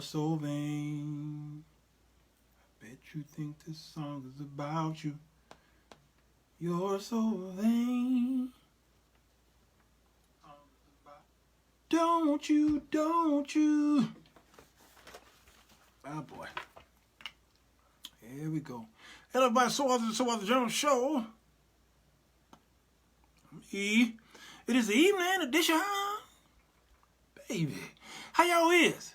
are so vain. I bet you think this song is about you. You're so vain. Don't you, don't you. Oh boy. Here we go. Hello everybody, Sirwalterj General Show. It is the evening edition. Baby. How y'all is?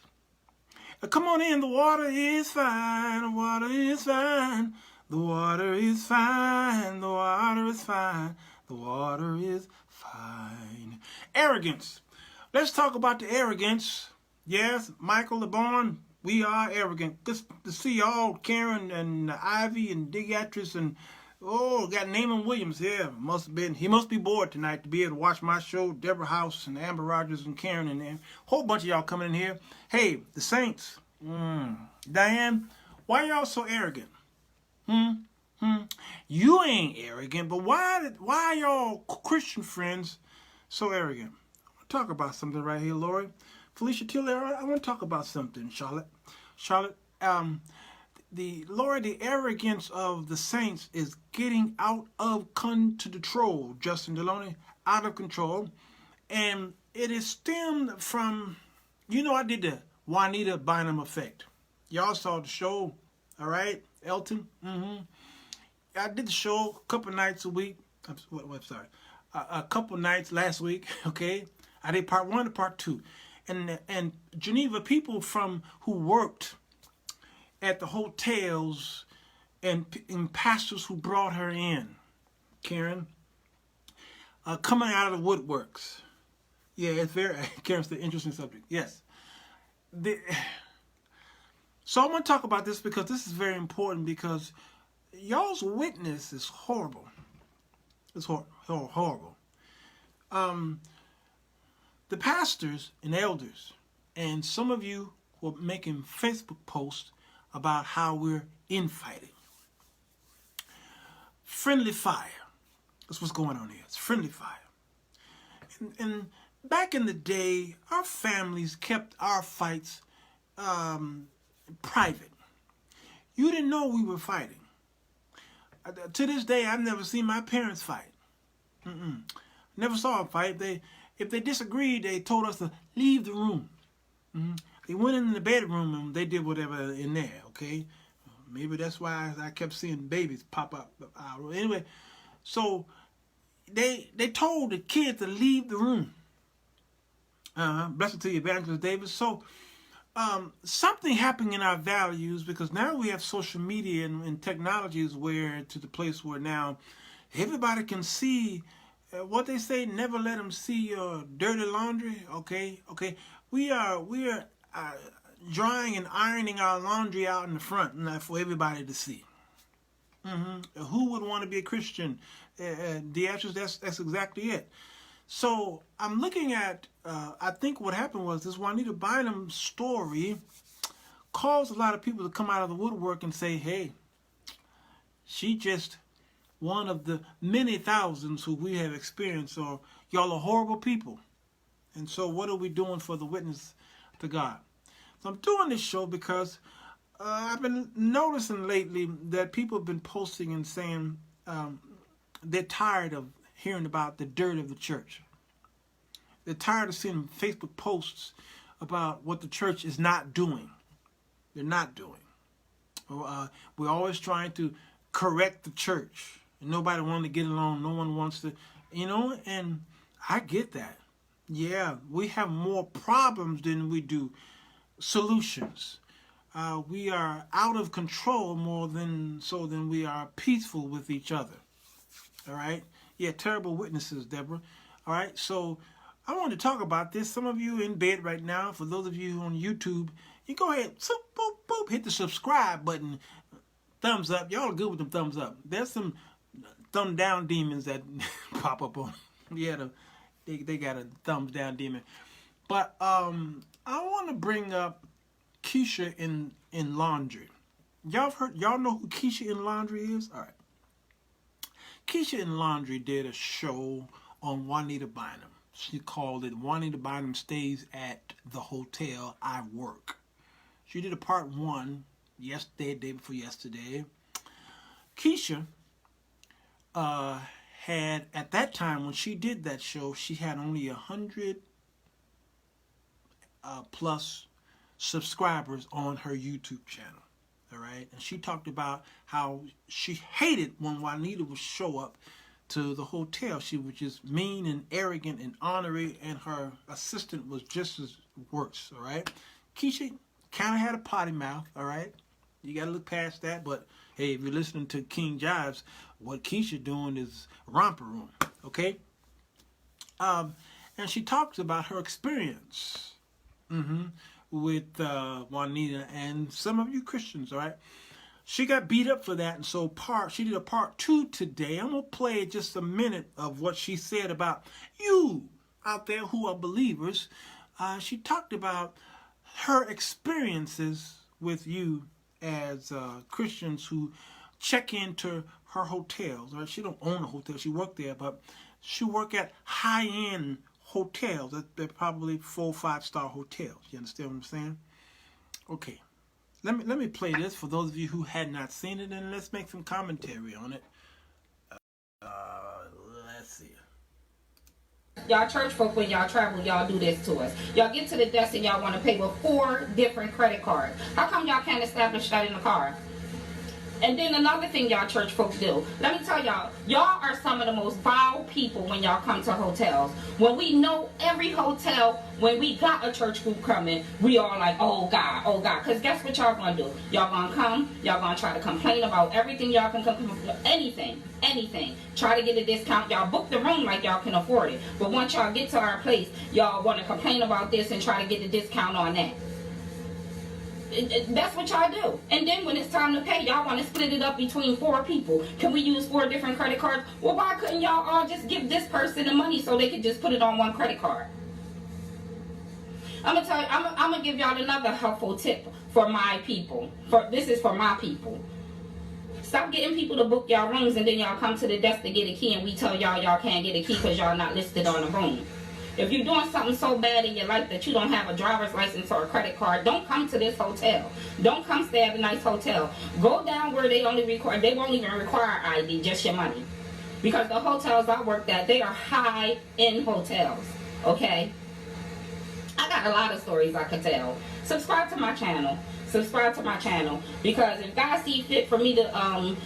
Come on in, the water is fine, the water is fine. The water is fine, the water is fine, the water is fine. Arrogance. Let's talk about the arrogance. Yes, Michael LeBorn, we are arrogant. Good to see y'all, Karen and Ivy and Digatrice and got Naaman Williams here. He must be bored tonight to be able to watch my show. Deborah House and Amber Rogers and Karen and a whole bunch of y'all coming in here. Hey, the Saints. Diane, why y'all so arrogant? You ain't arrogant, but why y'all Christian friends so arrogant? I want to talk about something right here, Lori. Felicia Tillera, I want to talk about something, Charlotte, the arrogance of the saints is getting out of control. Justin Deloney, out of control. And it is stemmed from, I did the Juanita Bynum Effect. Y'all saw the show, all right? Elton, I did the show a couple nights a week. A couple nights last week, okay? I did part 1 and part 2. And Geneva people who worked at the hotels and pastors who brought her in, Karen, coming out of the woodworks. Yeah, it's Karen's the interesting subject. Yes. So I'm going to talk about this because this is very important, because y'all's witness is horrible. It's horrible. The pastors and elders and some of you who are making Facebook posts about how we're infighting. Friendly fire. That's what's going on here. It's friendly fire. And back in the day, our families kept our fights private. You didn't know we were fighting. To this day, I've never seen my parents fight. Never saw them fight. If they disagreed, they told us to leave the room. They went in the bedroom and they did whatever in there, okay? Maybe that's why I kept seeing babies pop up. Anyway, so they told the kids to leave the room. Blessed to you, Evangelist Davis. So something happening in our values, because now we have social media and technologies where to the place where now everybody can see what they say. Never let them see your dirty laundry. Okay. We are drying and ironing our laundry out in the front, not for everybody to see. Who would want to be a Christian? That's exactly it. So I'm looking at, I think what happened was this Juanita Bynum story caused a lot of people to come out of the woodwork and say, hey, she just one of the many thousands who we have experienced, or y'all are horrible people. And so what are we doing for the witness to God? So I'm doing this show because I've been noticing lately that people have been posting and saying they're tired of hearing about the dirt of the church. They're tired of seeing Facebook posts about what the church is not doing. They're not doing. We're always trying to correct the church. And nobody wants to get along. No one wants to, and I get that. Yeah, we have more problems than we do solutions. We are out of control more than we are peaceful with each other. All right? Yeah, terrible witnesses, Deborah. All right? So I want to talk about this. Some of you in bed right now. For those of you on YouTube, you go ahead, boop, boop, hit the subscribe button. Thumbs up. Y'all are good with them thumbs up. There's some thumb down demons that pop up on. Yeah, they got a thumbs down demon. But I want to bring up Kisha in Laundry. Y'all know who Kisha in Laundry is? All right. Kisha in Laundry did a show on Juanita Bynum. She called it Juanita Bynum Stays at the Hotel I Work. She did a part 1 yesterday, day before yesterday. Kisha had, at that time when she did that show, she had only 100 plus subscribers on her YouTube channel. All right, and she talked about how she hated when Juanita would show up to the hotel. She was just mean and arrogant and ornery, and her assistant was just as worse. All right, Kisha kind of had a potty mouth. All right, you got to look past that. But hey, if you're listening to King Jives, what Kisha doing is romper room. Okay, and she talks about her experience. With Juanita and some of you Christians, all right? She got beat up for that, and so she did a part 2 today. I'm going to play just a minute of what she said about you out there who are believers. She talked about her experiences with you as Christians who check into her hotels. Right? She don't own a hotel. She worked there, but she work at high-end hotels. They're probably 4 or 5 star hotels. You understand what I'm saying? Okay. Let me play this for those of you who had not seen it, and let's make some commentary on it. Let's see. Y'all church folk, when y'all travel, y'all do this to us. Y'all get to the desk and y'all want to pay with 4 different credit cards. How come y'all can't establish that in the car? And then another thing y'all church folks do. Let me tell y'all, y'all are some of the most vile people when y'all come to hotels. When we know every hotel, when we got a church group coming, we all like, oh God, oh God. Because guess what y'all gonna do? Y'all gonna come, y'all gonna try to complain about everything y'all can complain, anything. Try to get a discount. Y'all book the room like y'all can afford it. But once y'all get to our place, y'all want to complain about this and try to get a discount on that. That's what y'all do. And then when it's time to pay, y'all want to split it up between 4 people. Can we use 4 different credit cards? Well, why couldn't y'all all just give this person the money so they could just put it on one credit card? I'm gonna give y'all another helpful tip for my people. This is for my people. Stop getting people to book y'all rooms and then y'all come to the desk to get a key and we tell y'all can't get a key because y'all not listed on the room. If you're doing something so bad in your life that you don't have a driver's license or a credit card, don't come to this hotel. Don't come stay at a nice hotel. Go down where they won't even require ID, just your money. Because the hotels I worked at, they are high-end hotels, okay? I got a lot of stories I could tell. Subscribe to my channel. Because if God see fit for me to,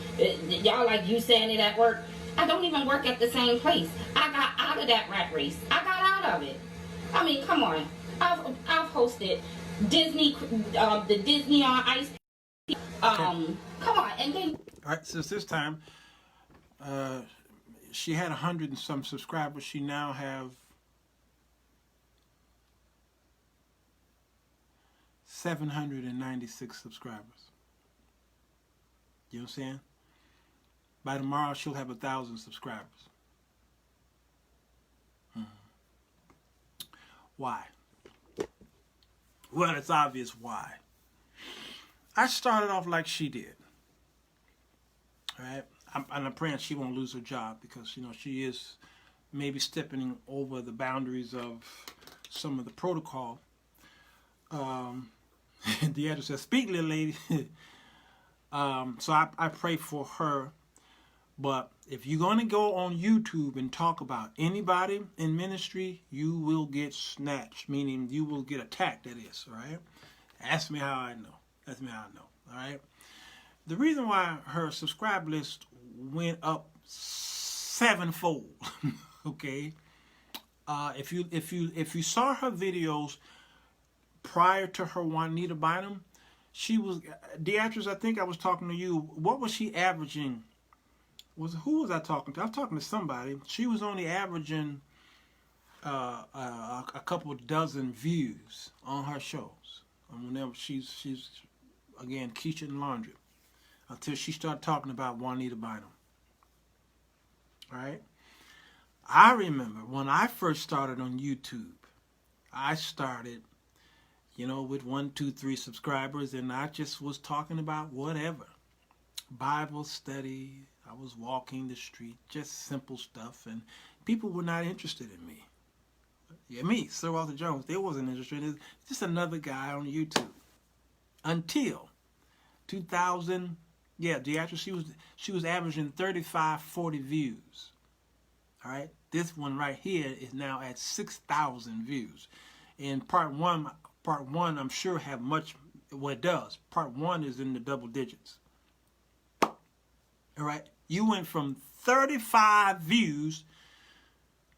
y'all like you saying it at work, I don't even work at the same place. I got out of that rat race. I got out of it. I mean, come on. I've hosted Disney, the Disney on Ice. Come on, and then. All right. Since this time, she had 100 and some subscribers. She now have 796 subscribers. You know what I'm saying? By tomorrow, she'll have 1,000 subscribers. Why? Well, it's obvious why. I started off like she did. All right? I'm praying she won't lose her job because, you know, she is maybe stepping over the boundaries of some of the protocol. The editor says, speak, little lady. So I pray for her. But if you're going to go on YouTube and talk about anybody in ministry, you will get snatched, meaning you will get attacked, that is, all right? Ask me how I know. All right? The reason why her subscribe list went up 7-fold, okay? If you saw her videos prior to her Juanita Bynum, she was, Beatrice, I think I was talking to you, what was she averaging? Who was I talking to? I was talking to somebody. She was only averaging a couple dozen views on her shows. Whenever she's again, Kisha In Laundry, until she started talking about Juanita Bynum. All right? I remember when I first started on YouTube, I started, you know, with 1, 2, 3 subscribers, and I just was talking about whatever. Bible study, I was walking the street, just simple stuff, and people were not interested in me. Yeah, me, Sirwalterj, they wasn't interested. It's just another guy on YouTube. until 2000. Yeah, the actress, she was averaging 35, 40 views. All right, this one right here is now at 6,000 views. And part one, I'm sure have much. Well, it does. Part one is in the double digits. All right, you went from 35 views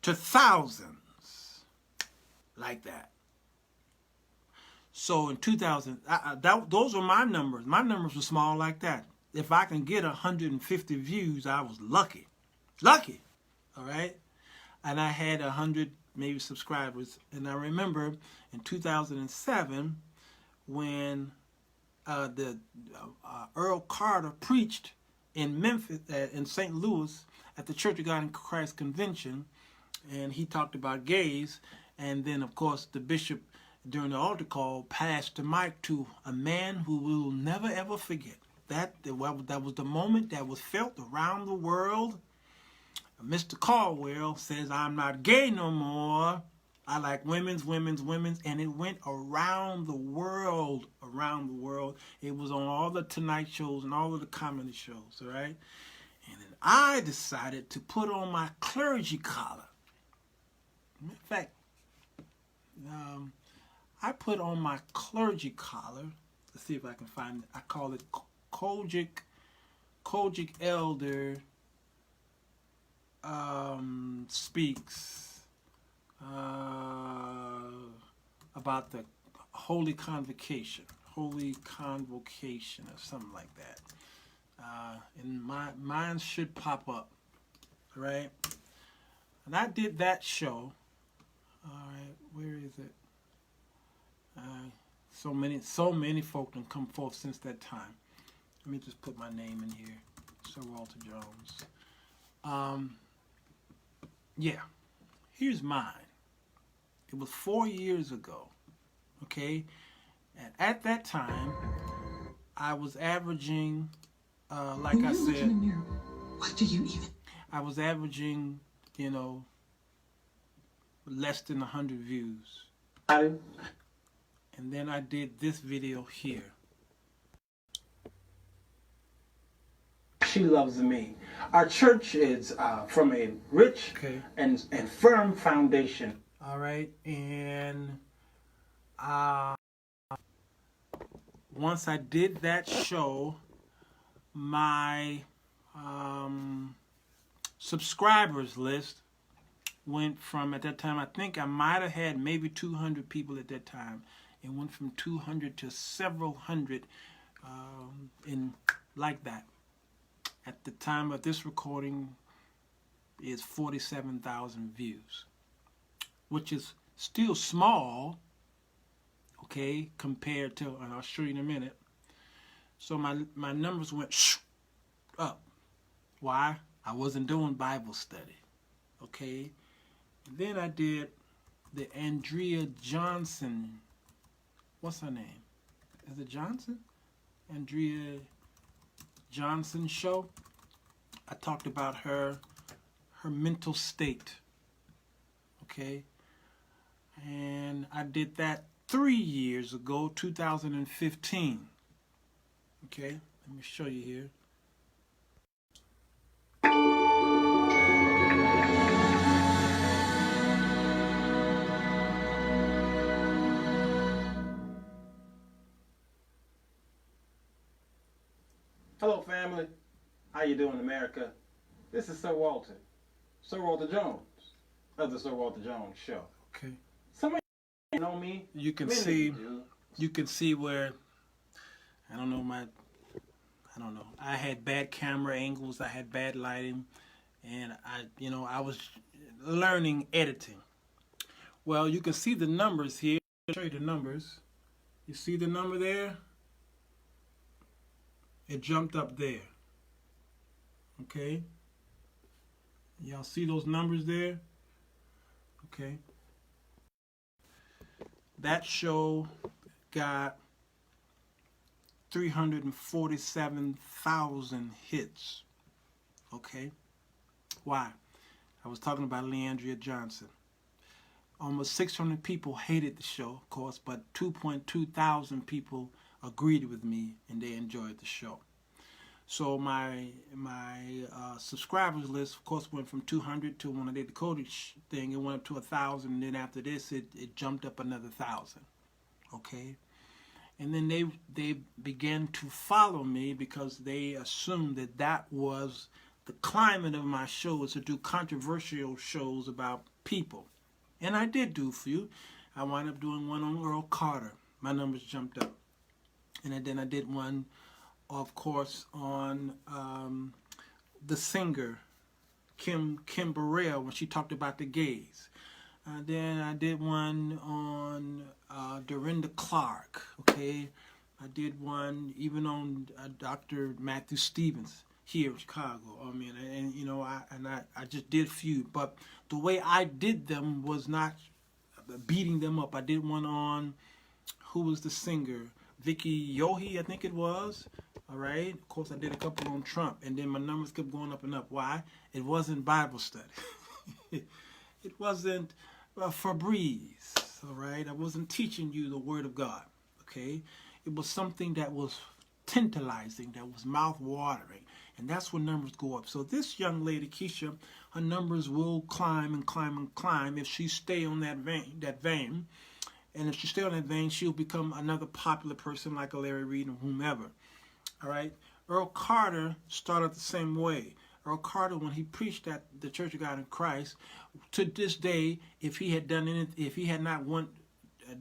to thousands, like that. So in 2000, those were my numbers. My numbers were small like that. If I can get 150 views, I was lucky. Lucky. All right. And I had 100 maybe subscribers. And I remember in 2007 when the Earl Carter preached in Memphis, in St. Louis, at the Church of God in Christ convention, and he talked about gays. And then, of course, the bishop during the altar call passed the mic to a man who we will never ever forget. That was the moment that was felt around the world. Mr. Caldwell says, "I'm not gay no more. I like women's," and it went around the world. It was on all the Tonight shows and all of the comedy shows, all right? And then I decided to put on my clergy collar. In fact, I put on my clergy collar. Let's see if I can find it. I call it Kojic Elder speaks about the Holy Convocation, or something like that. And mine should pop up, right? And I did that show. All right, where is it? So many folk have come forth since that time. Let me just put my name in here, Sirwalterj Jones. Yeah, here's mine. It was 4 years ago, okay? And at that time, I was averaging, like I said, in the mirror, what do you even? I was averaging, less than 100 views. And then I did this video here. She loves me. Our church is from a rich and firm foundation. All right, and once I did that show, my subscribers list went from, at that time, I think I might have had maybe 200 people at that time. It went from 200 to several hundred, in like that. At the time of this recording, is 47,000 views, which is still small, okay, compared to, and I'll show you in a minute. So my numbers went up. Why? I wasn't doing Bible study, okay? And then I did the Andrea Johnson. What's her name? Is it Johnson? Andrea Johnson show. I talked about her mental state. Okay? And I did that 3 years ago, 2015. Okay? Let me show you here. Hello, family. How you doing, America? This is Sirwalterj Jones of the Sirwalterj Jones Show. Okay. Some of you know me. You can see. You can see where. I don't know. I had bad camera angles. I had bad lighting, and I was learning editing. Well, you can see the numbers here. I'll show you the numbers. You see the number there? It jumped up there. Okay? Y'all see those numbers there? Okay. That show got 347,000 hits. Okay? Why? I was talking about Leandria Johnson. Almost 600 people hated the show, of course, but 2,200 people agreed with me and they enjoyed the show. So my subscribers list, of course, went from 200 to when I did the coding thing, it went up to 1,000. And then after this, it jumped up another 1,000. Okay, and then they began to follow me because they assumed that that was the climate of my show, was to do controversial shows about people, and I did do a few. I wound up doing one on Earl Carter. My numbers jumped up, and then I did one, of course, on the singer Kim Burrell when she talked about the gays. Then I did one on Dorinda Clark. Okay, I did one even on Dr. Matthew Stevens here in Chicago. I mean, and you know, I just did a few, but the way I did them was not beating them up. I did one on, who was the singer? Vicky Yohe, I think it was. All right. Of course, I did a couple on Trump, and then my numbers kept going up and up. Why? It wasn't Bible study. It wasn't Febreze. All right. I wasn't teaching you the Word of God. Okay. It was something that was tantalizing, that was mouth-watering, and that's when numbers go up. So this young lady, Kisha, her numbers will climb and climb and climb if she stay on that vein. And if she stay on that vein, she'll become another popular person like a Larry Reed or whomever. All right. Earl Carter started the same way. Earl Carter, when he preached at the Church of God in Christ, to this day, if he had done anything, if he had not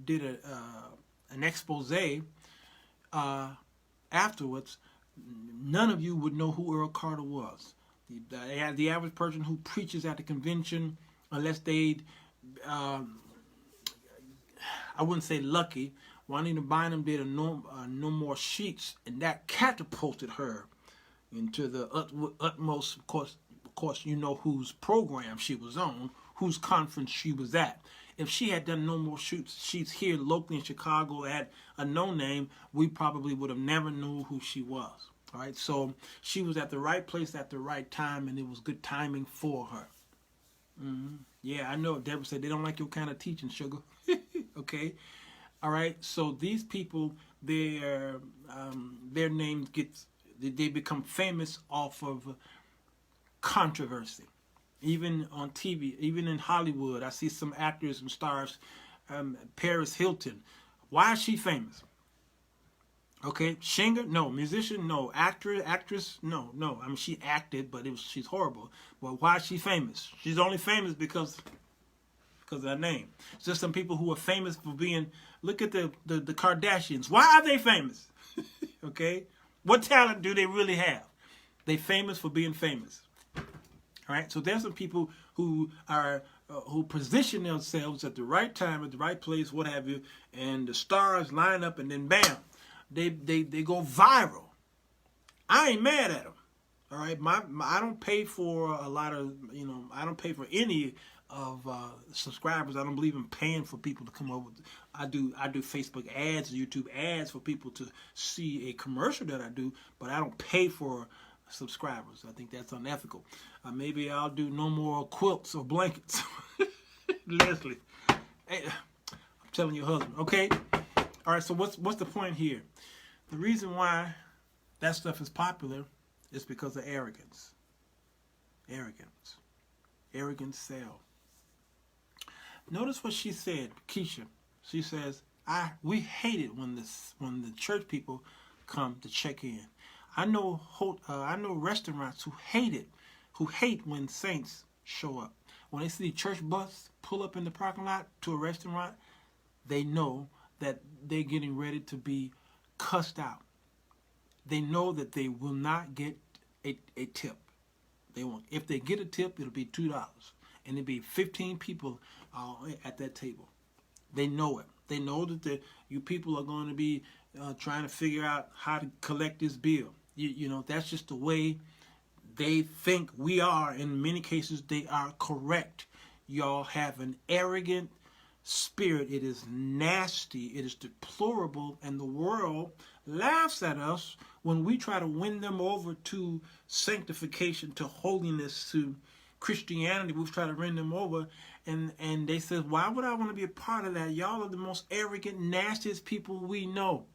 did an expose afterwards, none of you would know who Earl Carter was. The average person who preaches at the convention, unless they'd, I wouldn't say lucky, Juanita Bynum did a No More Sheets, and that catapulted her into the utmost. Of course, you know whose program she was on, whose conference she was at. If she had done No More Sheets here locally in Chicago at a no name, we probably would have never knew who she was. All right, so she was at the right place at the right time, and it was good timing for her. Yeah, I know. Deborah said they don't like your kind of teaching, sugar. Okay. All right. So these people, their names they become famous off of controversy. Even on TV, even in Hollywood, I see some actors and stars. Paris Hilton. Why is she famous? Okay, singer? No. Musician? No. Actress? No. I mean, she acted, but she's horrible. But why is she famous? She's only famous because of her name. It's just some people who are famous for being. Look at the Kardashians. Why are they famous? Okay, what talent do they really have? They famous for being famous. All right. So there's some people who are who position themselves at the right time, at the right place, what have you, and the stars line up, and then bam, they go viral. I ain't mad at them. All right. I don't pay for a lot of, I don't pay for any of subscribers. I don't believe in paying for people to come over. I do Facebook ads, YouTube ads for people to see a commercial that I do, but I don't pay for subscribers. I think that's unethical. Maybe I'll do no more quilts or blankets. Leslie, hey, I'm telling your husband. Okay. All right. So what's the point here? The reason why that stuff is popular is because of arrogance. Arrogance sell. Notice what she said, Kisha. She says, we hate it when the church people come to check in. I know restaurants who hate when saints show up. When they see the church bus pull up in the parking lot to a restaurant, they know that they're getting ready to be cussed out. They know that they will not get a tip. They won't. If they get a tip, it'll be $2, and it'll be 15 people at that table. They know it. They know that you people are going to be trying to figure out how to collect this bill. You know, that's just the way they think we are. In many cases, they are correct. Y'all have an arrogant spirit. It is nasty. It is deplorable. And the world laughs at us when we try to win them over to sanctification, to holiness, to Christianity. We try to win them over. And they say, why would I want to be a part of that? Y'all are the most arrogant, nastiest people we know.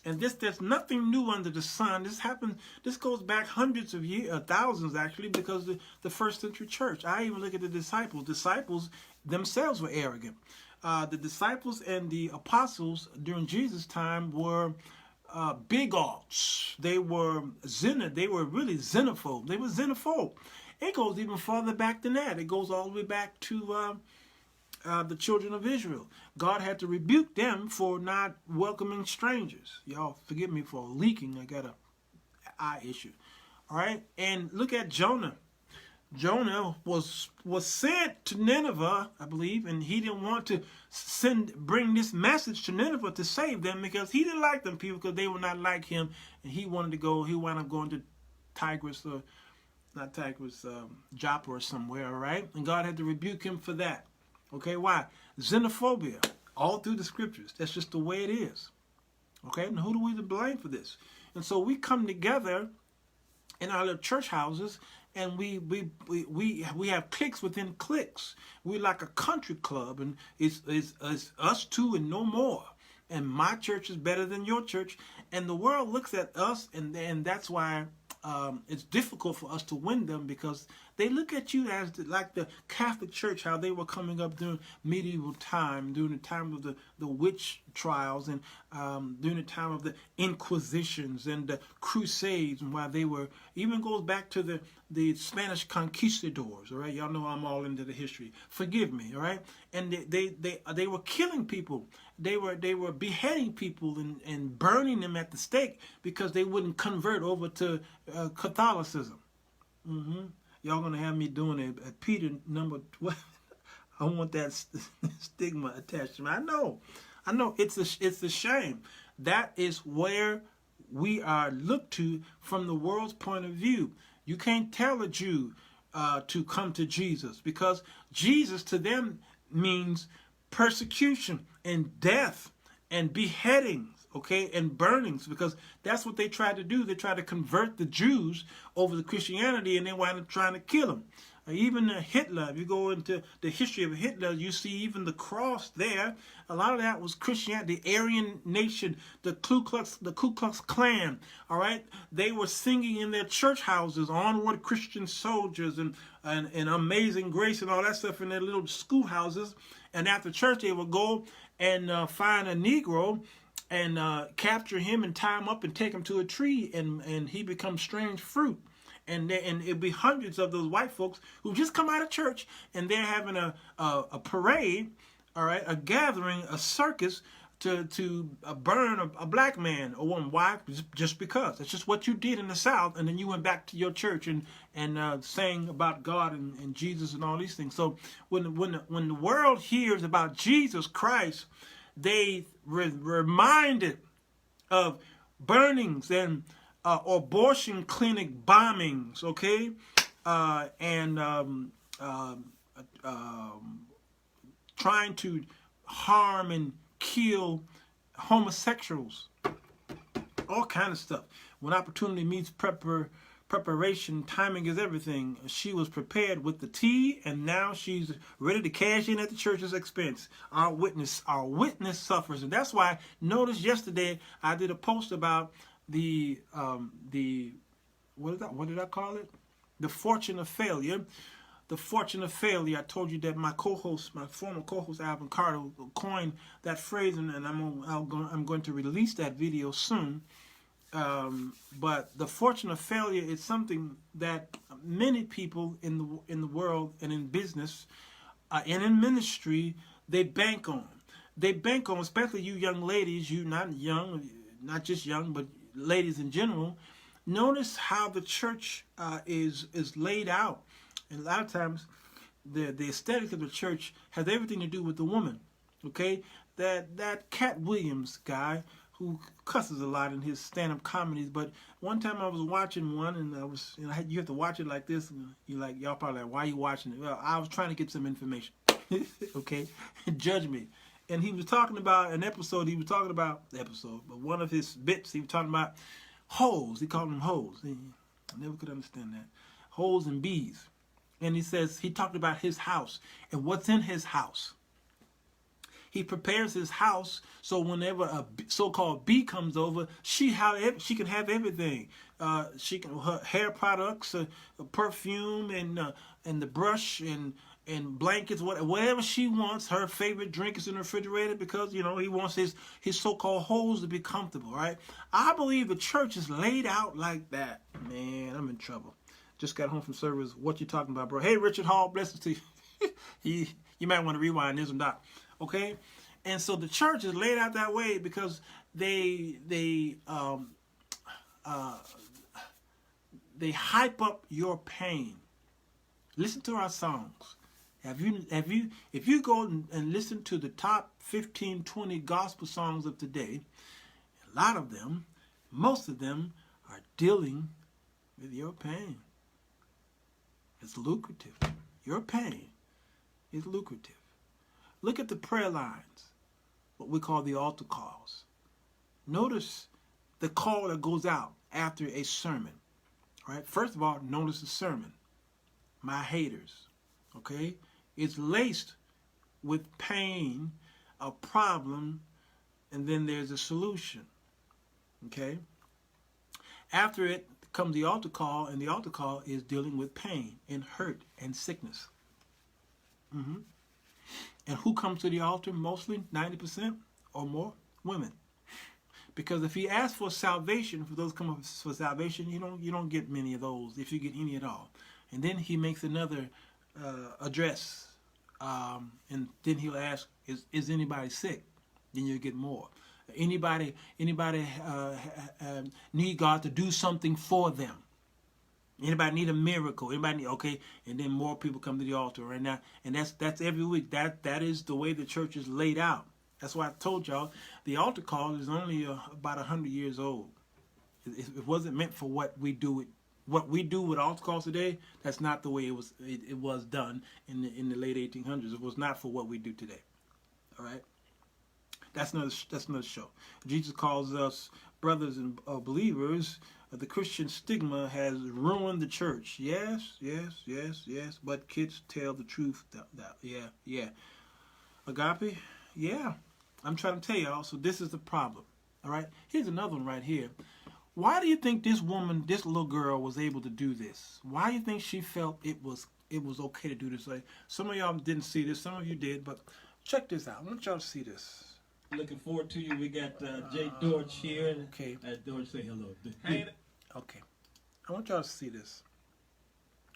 And there's nothing new under the sun. This happened. This goes back hundreds of years, thousands actually, because the first century church. I even look at the disciples. Disciples themselves were arrogant. The disciples and the apostles during Jesus' time were bigots. They were They were really xenophobe. They were xenophobe. It goes even farther back than that. It goes all the way back to the children of Israel. God had to rebuke them for not welcoming strangers. Y'all forgive me for leaking. I got a eye issue. All right, and look at Jonah. Jonah was sent to Nineveh, I believe, and he didn't want to bring this message to Nineveh to save them because he didn't like them people because they were not like him, and he wanted to go. He wound up going to Tigris or not Tigris, Joppa or somewhere. All right, and God had to rebuke him for that. Okay, why? Xenophobia, all through the scriptures. That's just the way it is. Okay, and who do we blame for this? And so we come together in our little church houses, and we have cliques within cliques. We're like a country club, and it's us two and no more. And my church is better than your church, and the world looks at us, and that's why it's difficult for us to win them, because they look at you as like the Catholic Church, how they were coming up during medieval time, during the time of the witch trials, and during the time of the Inquisitions and the Crusades, and why they were, even goes back to the Spanish conquistadors. All right, y'all know I'm all into the history. Forgive me, all right. And they were killing people. They were beheading people and burning them at the stake because they wouldn't convert over to Catholicism. Y'all gonna have me doing it at Peter number 12. I want that stigma attached to me. I know. It's a shame. That is where we are looked to from the world's point of view. You can't tell a Jew to come to Jesus, because Jesus to them means persecution and death and beheadings, okay, and burnings, because that's what they tried to do. They tried to convert the Jews over to Christianity, and they wound up trying to kill them. Even Hitler, if you go into the history of Hitler, you see even the cross there. A lot of that was Christianity, the Aryan nation, the Ku Klux Klan. All right, they were singing in their church houses, "Onward, Christian Soldiers," and "Amazing Grace" and all that stuff in their little schoolhouses. And after church, they would go and find a Negro and capture him and tie him up and take him to a tree, and he becomes strange fruit. And it'd be hundreds of those white folks who just come out of church, and they're having a parade, all right, a gathering, a circus to burn a black man or woman. Why? Just because. That's just what you did in the South, and then you went back to your church and sang about God and Jesus and all these things. So when the world hears about Jesus Christ, they reminded of burnings and abortion clinic bombings, okay, and trying to harm and kill homosexuals, all kind of stuff. When opportunity meets preparation, timing is everything. She was prepared with the tea, and now she's ready to cash in at the church's expense. Our witness suffers, and that's why. Notice yesterday I did a post about the what did I call it? The fortune of failure. The fortune of failure. I told you that my former co-host Alvin Carter coined that phrase, and I'm going to release that video soon. But the fortune of failure is something that many people in the world and in business and in ministry, they bank on. They bank on, especially you young ladies. You not just young, but ladies in general. Notice how the church is laid out. And a lot of times, the aesthetic of the church has everything to do with the woman. Okay, that Cat Williams guy who cusses a lot in his stand-up comedies. But one time I was watching one, and you have to watch it like this. And y'all probably like, why are you watching it? Well, I was trying to get some information. Okay, judge me. And he was talking about an episode. But one of his bits, he was talking about hoes. He called them hoes. I never could understand that. Hoes and bees. And he talked about his house and what's in his house. He prepares his house so whenever a so-called B comes over, she can have everything. She can her hair products, perfume, and the brush and blankets, whatever she wants. Her favorite drink is in the refrigerator because he wants his so-called hoes to be comfortable, right? I believe the church is laid out like that. Man, I'm in trouble. Just got home from service. What you talking about, bro? Hey, Richard Hall, blessings to you. You might want to rewind this or not. Okay, and so the church is laid out that way because they hype up your pain. Listen to our songs. If you go and listen to the top 15, 20 gospel songs of today, a lot of them, most of them are dealing with your pain. It's lucrative. Your pain is lucrative. Look at the prayer lines, what we call the altar calls. Notice the call that goes out after a sermon. Right? First of all, notice the sermon. My haters. Okay? It's laced with pain, a problem, and then there's a solution. Okay? After it comes the altar call, and the altar call is dealing with pain and hurt and sickness. And who comes to the altar mostly? 90% or more? Women. Because if he asks for salvation, for those come up for salvation, you don't get many of those, if you get any at all. And then he makes another address, and then he'll ask, is anybody sick? Then you'll get more. Anybody need God to do something for them? Anybody need a miracle? Anybody need, okay? And then more people come to the altar right now, and that's every week. That is the way the church is laid out. That's why I told y'all the altar call is only about 100 years old. It wasn't meant for what we do with altar calls today. That's not the way it was done in the late 1800s. It was not for what we do today. All right. That's another show. Jesus calls us brothers and believers. The Christian stigma has ruined the church. Yes. But kids tell the truth. Yeah. Agape. Yeah. I'm trying to tell y'all. So this is the problem. All right. Here's another one right here. Why do you think this little girl, was able to do this? Why do you think she felt it was okay to do this? Like, some of y'all didn't see this. Some of you did. But check this out. I want y'all to see this. Looking forward to you. We got Jay Dorch here. Okay. Dorch, say hello. Hey. Okay. I want y'all to see this.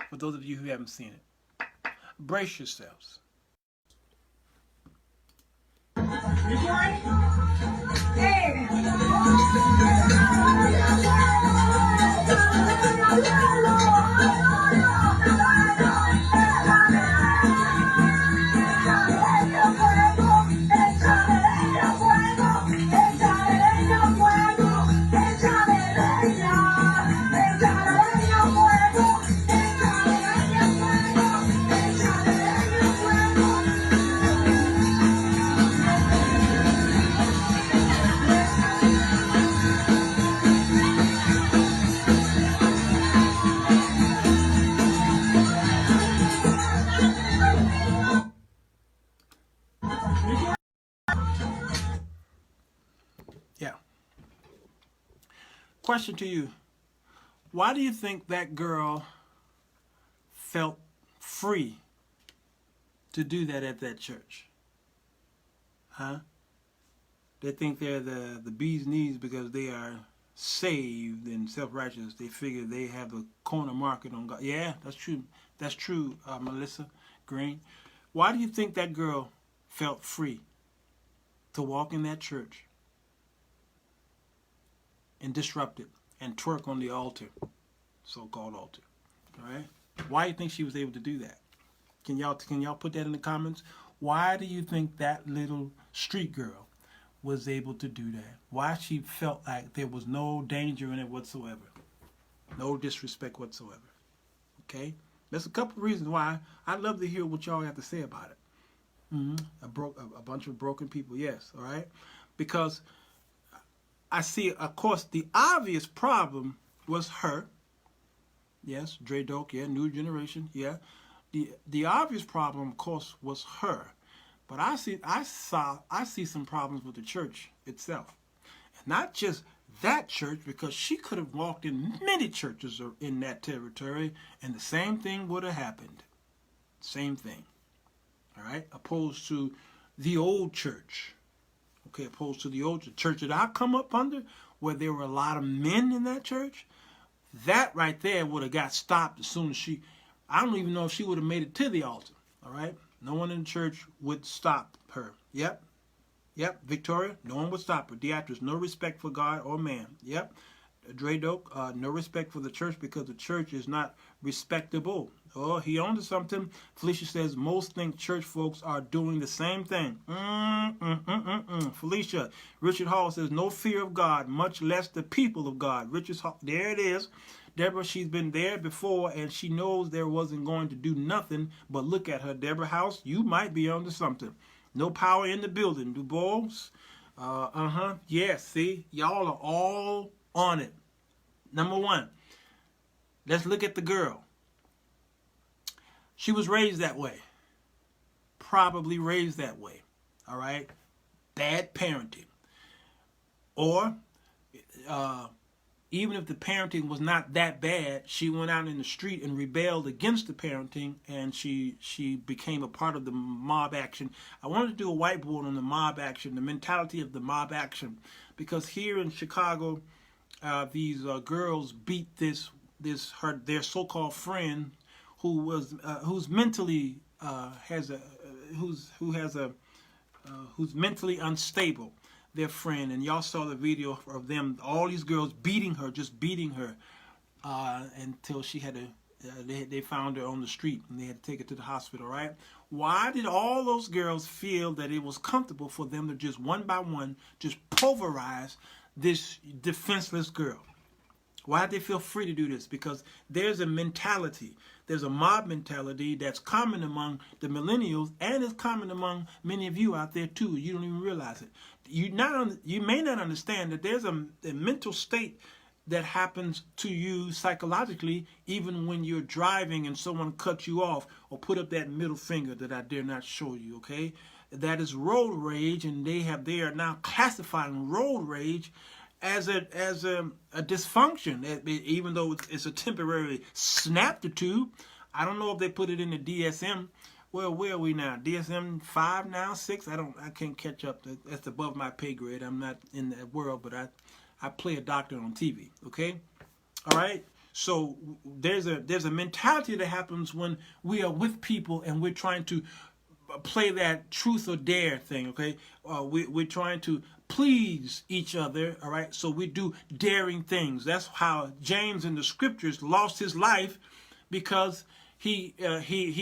For those of you who haven't seen it, brace yourselves. Recording? Hey. Question to you. Why do you think that girl felt free to do that at that church? Huh? They think they're the bee's knees because they are saved and self-righteous. They figure they have a corner market on God. Yeah, that's true. That's true, Melissa Green. Why do you think that girl felt free to walk in that church and disrupt it and twerk on the altar, so-called altar? All right. Why do you think she was able to do that? Can y'all put that in the comments? Why do you think that little street girl was able to do that? Why she felt like there was no danger in it whatsoever, no disrespect whatsoever? Okay. There's a couple of reasons why. I'd love to hear what y'all have to say about it. A bunch of broken people, yes. All right. Because I see, of course, the obvious problem was her. Yes, Dre Doke, yeah, new generation, yeah. The obvious problem, of course, was her. But I see some problems with the church itself. And not just that church, because she could have walked in many churches in that territory and the same thing would have happened. Same thing. All right? Opposed to the old church. Okay, opposed to the old church that I come up under, where there were a lot of men in that church, that right there would have got stopped as soon as I don't even know if she would have made it to the altar. All right? No one in the church would stop her. Yep. Yep. Victoria, no one would stop her. Beatrice, no respect for God or man. Yep. Dre Doke, no respect for the church because the church is not respectable. Oh, he onto something. Felicia says most think church folks are doing the same thing. Felicia, Richard Hall says no fear of God, much less the people of God. Richard Hall, there it is. Deborah, she's been there before and she knows there wasn't going to do nothing. But look at her, Deborah House, you might be onto something. No power in the building. Du Bois, yeah, see, y'all are all on it. Number one, let's look at the girl. She was raised that way. Probably raised that way. All right? Bad parenting. Or, even if the parenting was not that bad, she went out in the street and rebelled against the parenting, and she became a part of the mob action. I wanted to do a whiteboard on the mob action, the mentality of the mob action, because here in Chicago, these girls beat their so-called friend who's mentally who's mentally unstable. Their friend, and y'all saw the video of them, all these girls beating her, just beating her, until she had to, they found her on the street and they had to take her to the hospital, right? Why did all those girls feel that it was comfortable for them to just one by one, just pulverize this defenseless girl? Why did they feel free to do this? Because there's a mentality, there's a mob mentality that's common among the millennials, and it's common among many of you out there too. You don't even realize it. You may not understand that there's a mental state that happens to you psychologically, even when you're driving and someone cuts you off or put up that middle finger that I dare not show you, okay? That is road rage, and they are now classifying road rage as a dysfunction, even though it's a temporary snaptitude. I don't know if they put it in the DSM. Well, where are we now? DSM 5 now, 6? I can't catch up. That's above my pay grade. I'm not in that world, but I play a doctor on TV. Okay, all right. So there's a mentality that happens when we are with people and we're trying to play that truth or dare thing. Okay, we're trying to please each other. All right, so we do daring things. That's how James in the scriptures lost his life, because he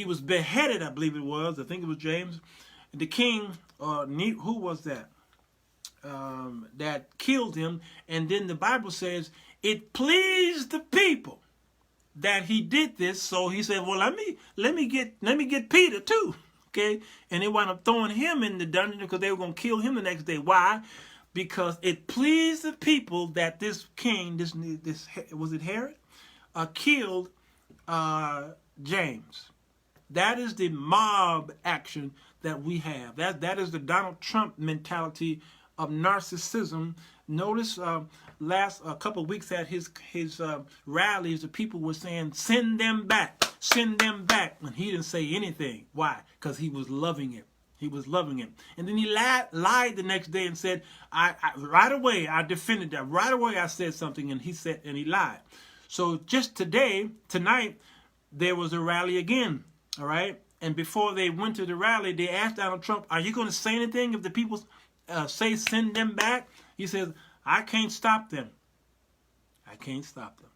was beheaded, I believe it was. I think it was James. The king, who was that? That killed him. And then the Bible says it pleased the people that he did this. So he said, well, let me get Peter too. Okay, and they wound up throwing him in the dungeon because they were going to kill him the next day. Why? Because it pleased the people that this king, this was it Herod, killed James. That is the mob action that we have. That is the Donald Trump mentality of narcissism. Notice last couple of weeks at his rallies, the people were saying, "Send them back, send them back," and he didn't say anything. Why? Because he was loving it. He was loving it. And then he lied the next day and said, I right away I defended that. Right away I said something, and he lied. So just tonight, there was a rally again, all right? And before they went to the rally, they asked Donald Trump, are you going to say anything if the people say send them back? He says, I can't stop them. I can't stop them.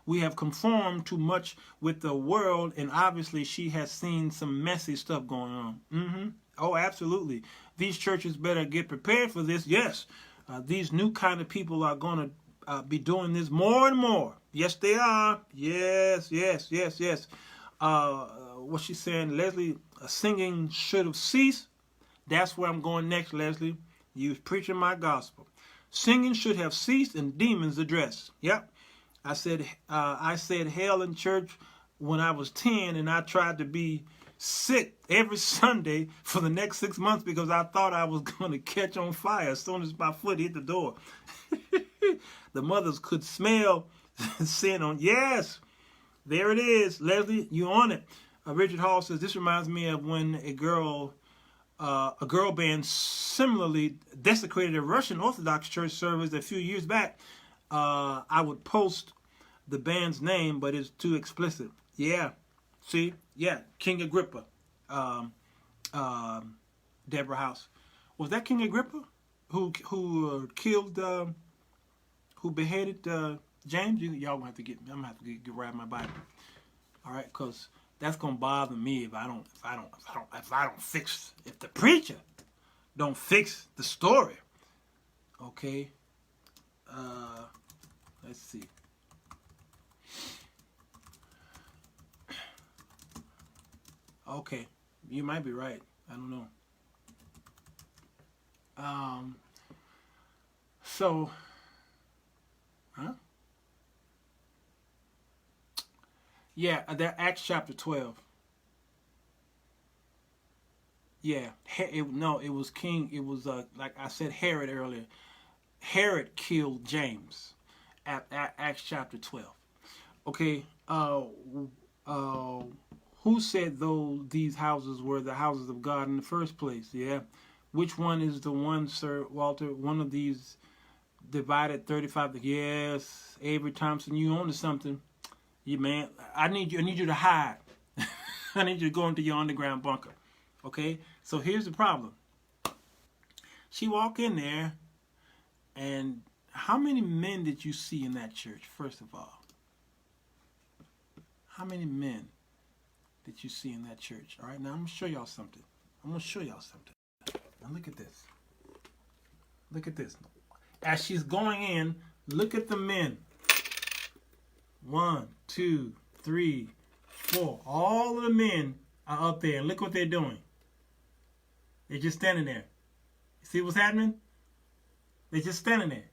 We have conformed too much with the world, and obviously she has seen some messy stuff going on. Oh, absolutely. These churches better get prepared for this. Yes, these new kind of people are going to be doing this more and more. Yes, they are. Yes. What's she saying, Leslie? Singing should have ceased. That's where I'm going next, Leslie. You was preaching my gospel. Singing should have ceased and demons addressed. Yep. I said hell in church when I was 10, and I tried to be sick every Sunday for the next 6 months because I thought I was going to catch on fire as soon as my foot hit the door. The mothers could smell sin on. Yes, there it is. Leslie, you on it. Richard Hall says, this reminds me of when a girl band similarly desecrated a Russian Orthodox church service a few years back. I would post the band's name, but it's too explicit. Yeah. See? Yeah. King Agrippa. Deborah House. Was that King Agrippa who killed, who beheaded James? Y'all gonna have to get me. I'm gonna have to get right my Bible. All right, because that's gonna bother me if the preacher don't fix the story. Okay. Let's see. Okay, you might be right. I don't know. So, huh? Yeah, that Acts chapter 12. Yeah, it was King. It was like I said, Herod earlier. Herod killed James at Acts chapter 12. Okay. Who said these houses were the houses of God in the first place? Yeah. Which one is the one, Sir Walter? One of these divided 35. Yes, Avery Thompson, you own to something. You man, I need you to hide. I need you to go into your underground bunker. Okay? So here's the problem. She walked in there, and how many men did you see in that church, first of all? How many men did you see in that church? All right, now I'm going to show y'all something. Now look at this. Look at this. As she's going in, look at the men. 1, 2, 3, 4. All of the men are up there. Look what they're doing. They're just standing there. See what's happening? They're just standing there.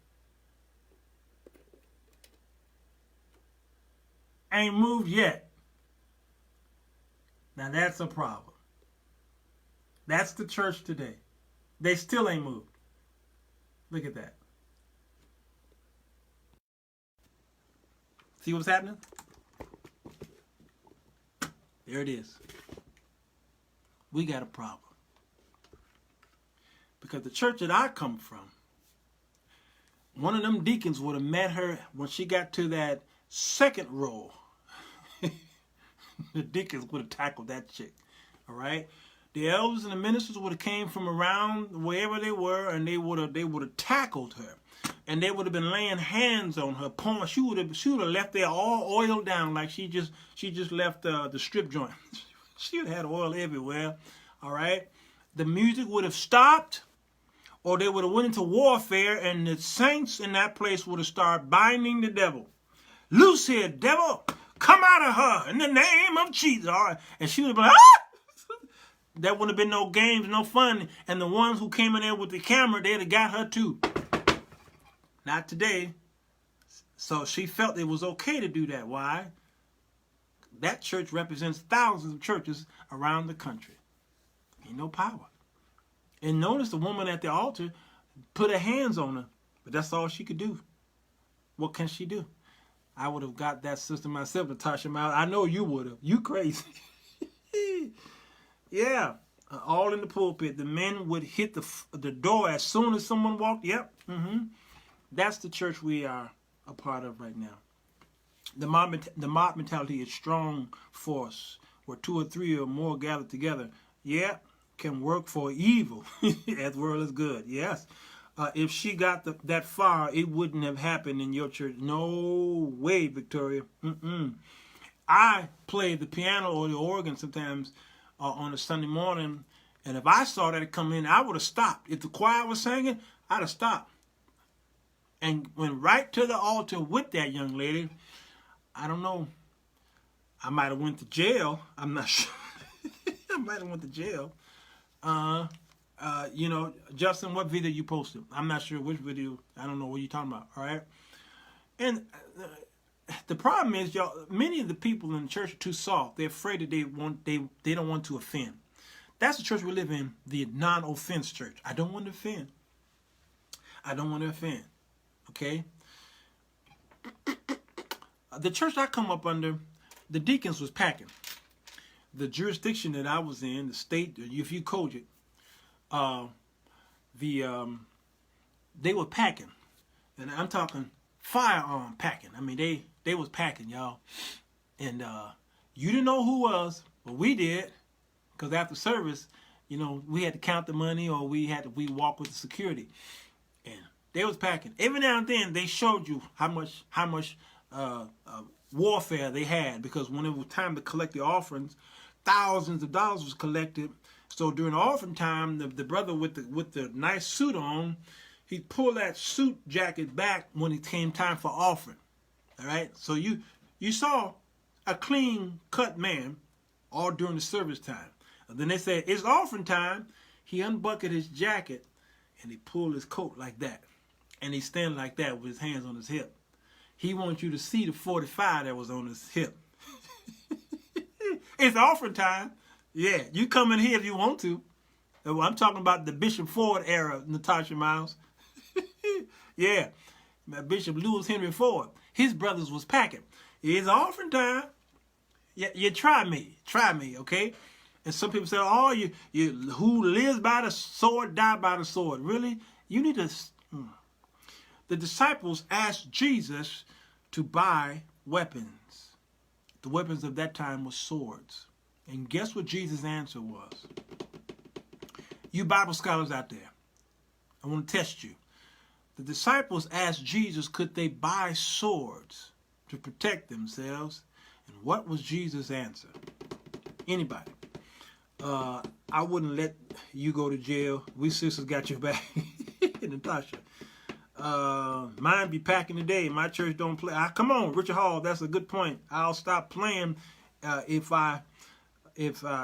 Ain't moved yet. Now that's a problem. That's the church today. They still ain't moved. Look at that. See what's happening? There it is. We got a problem. Because the church that I come from, one of them deacons would have met her when she got to that second row. The deacons would have tackled that chick. All right? The elders and the ministers would have came from around wherever they were, and they would have tackled her. And they would have been laying hands on her. She would have left there all oiled down like she just left the strip joint. She would have had oil everywhere. All right? The music would have stopped, or they would have went into warfare, and the saints in that place would have started binding the devil. Loose here, devil! Come out of her in the name of Jesus. All right. And she would have been like, ah! There wouldn't have been no games, no fun. And the ones who came in there with the camera, they'd have got her too. Not today. So she felt it was okay to do that. Why? That church represents thousands of churches around the country. Ain't no power. And notice the woman at the altar put her hands on her. But that's all she could do. What can she do? I would have got that sister myself to toss him out. I know you would have. You crazy. Yeah. All in the pulpit. The men would hit the door as soon as someone walked. Yep. That's the church we are a part of right now. The mob mentality is strong force, where 2 or 3 or more gathered together. Yeah, can work for evil as well as good. Yes. If she got that far, it wouldn't have happened in your church. No way, Victoria. I play the piano or the organ sometimes on a Sunday morning, and if I saw that come in, I would have stopped. If the choir was singing, I'd have stopped and went right to the altar with that young lady. I don't know. I might have went to jail. I'm not sure. I might have went to jail. Justin, what video you posted? I'm not sure which video. I don't know what you're talking about. All right. And the problem is, y'all, many of the people in the church are too soft. They're afraid that they don't want to offend. That's the church we live in, the non-offense church. I don't want to offend. I don't want to offend. Okay? The church I come up under, the deacons was packing. The jurisdiction that I was in, the state, if you code it, they were packing. And I'm talking firearm packing. I mean, they was packing, y'all. And you didn't know who was, but we did. Because after service, you know, we had to count the money, or we walk with the security. And they was packing. Every now and then, they showed you how much warfare they had. Because when it was time to collect the offerings, thousands of dollars was collected. So during the offering time, the brother with the nice suit on, he pulled that suit jacket back when it came time for offering. All right? So you saw a clean cut man all during the service time. And then they said, it's offering time. He unbuckled his jacket and he pulled his coat like that. And he standing like that with his hands on his hip. He wants you to see the 45 that was on his hip. It's offering time. Yeah, you come in here if you want to. I'm talking about the Bishop Ford era, Natasha Miles. Yeah, Bishop Lewis Henry Ford. His brothers was packing. It's offering time. Yeah, you try me, okay? And some people say, oh, you who lives by the sword, die by the sword. Really? You need to... The disciples asked Jesus to buy weapons. The weapons of that time were swords. And guess what Jesus' answer was? You Bible scholars out there, I want to test you. The disciples asked Jesus, could they buy swords to protect themselves? And what was Jesus' answer? Anybody? I wouldn't let you go to jail. We sisters got your back. Natasha. Mine be packing today. My church don't play. Come on, Richard Hall. That's a good point. I'll stop playing if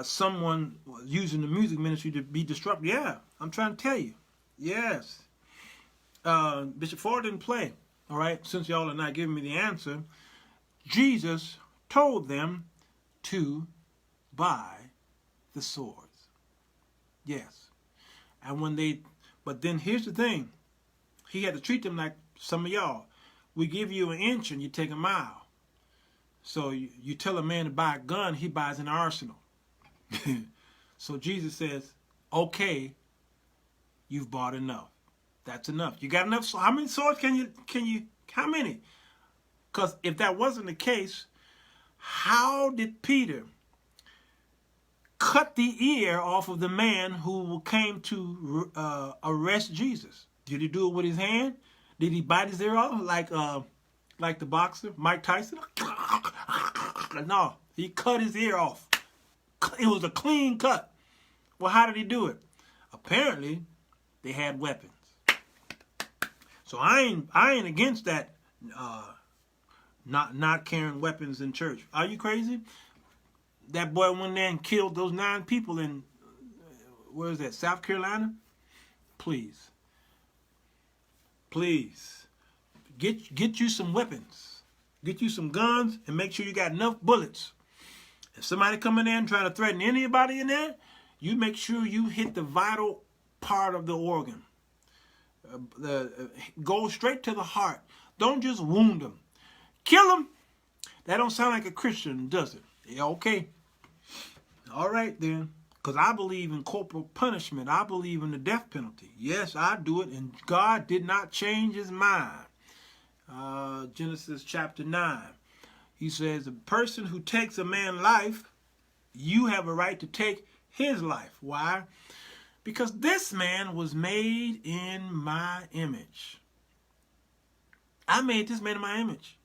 someone using the music ministry to be disruptive. Yeah, I'm trying to tell you. Yes. Bishop Ford didn't play. All right. Since y'all are not giving me the answer, Jesus told them to buy the swords. Yes. And but then here's the thing. He had to treat them like some of y'all. We give you an inch and you take a mile. So you tell a man to buy a gun, he buys an arsenal. So Jesus says, okay, you've bought enough. That's enough. You got enough? So how many swords can you, how many? Because if that wasn't the case, how did Peter cut the ear off of the man who came to arrest Jesus? Did he do it with his hand? Did he bite his ear off like the boxer, Mike Tyson? No, he cut his ear off. It was a clean cut. Well, how did he do it? Apparently, they had weapons. So I ain't against that. Not carrying weapons in church. Are you crazy? That boy went there and killed those 9 people in where is that? South Carolina. Please. Get you some weapons. Get you some guns and make sure you got enough bullets. If somebody come in there and try to threaten anybody in there, you make sure you hit the vital part of the organ. Go straight to the heart. Don't just wound them. Kill them. That don't sound like a Christian, does it? Yeah, okay. All right then. Because I believe in corporal punishment. I believe in the death penalty. Yes, I do it. And God did not change his mind. Genesis chapter 9. He says, a person who takes a man's life, you have a right to take his life. Why? Because this man was made in my image. I made this man in my image.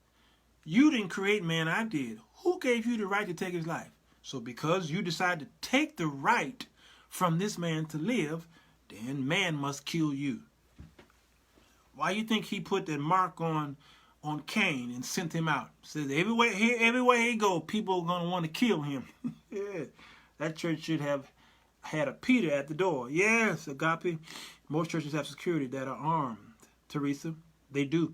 You didn't create man, I did. Who gave you the right to take his life? So because you decide to take the right from this man to live, then man must kill you. Why you think he put that mark on Cain and sent him out? Says everywhere he go, people are going to want to kill him. Yeah, that church should have had a Peter at the door. Yes, agape. Most churches have security that are armed. Teresa, they do.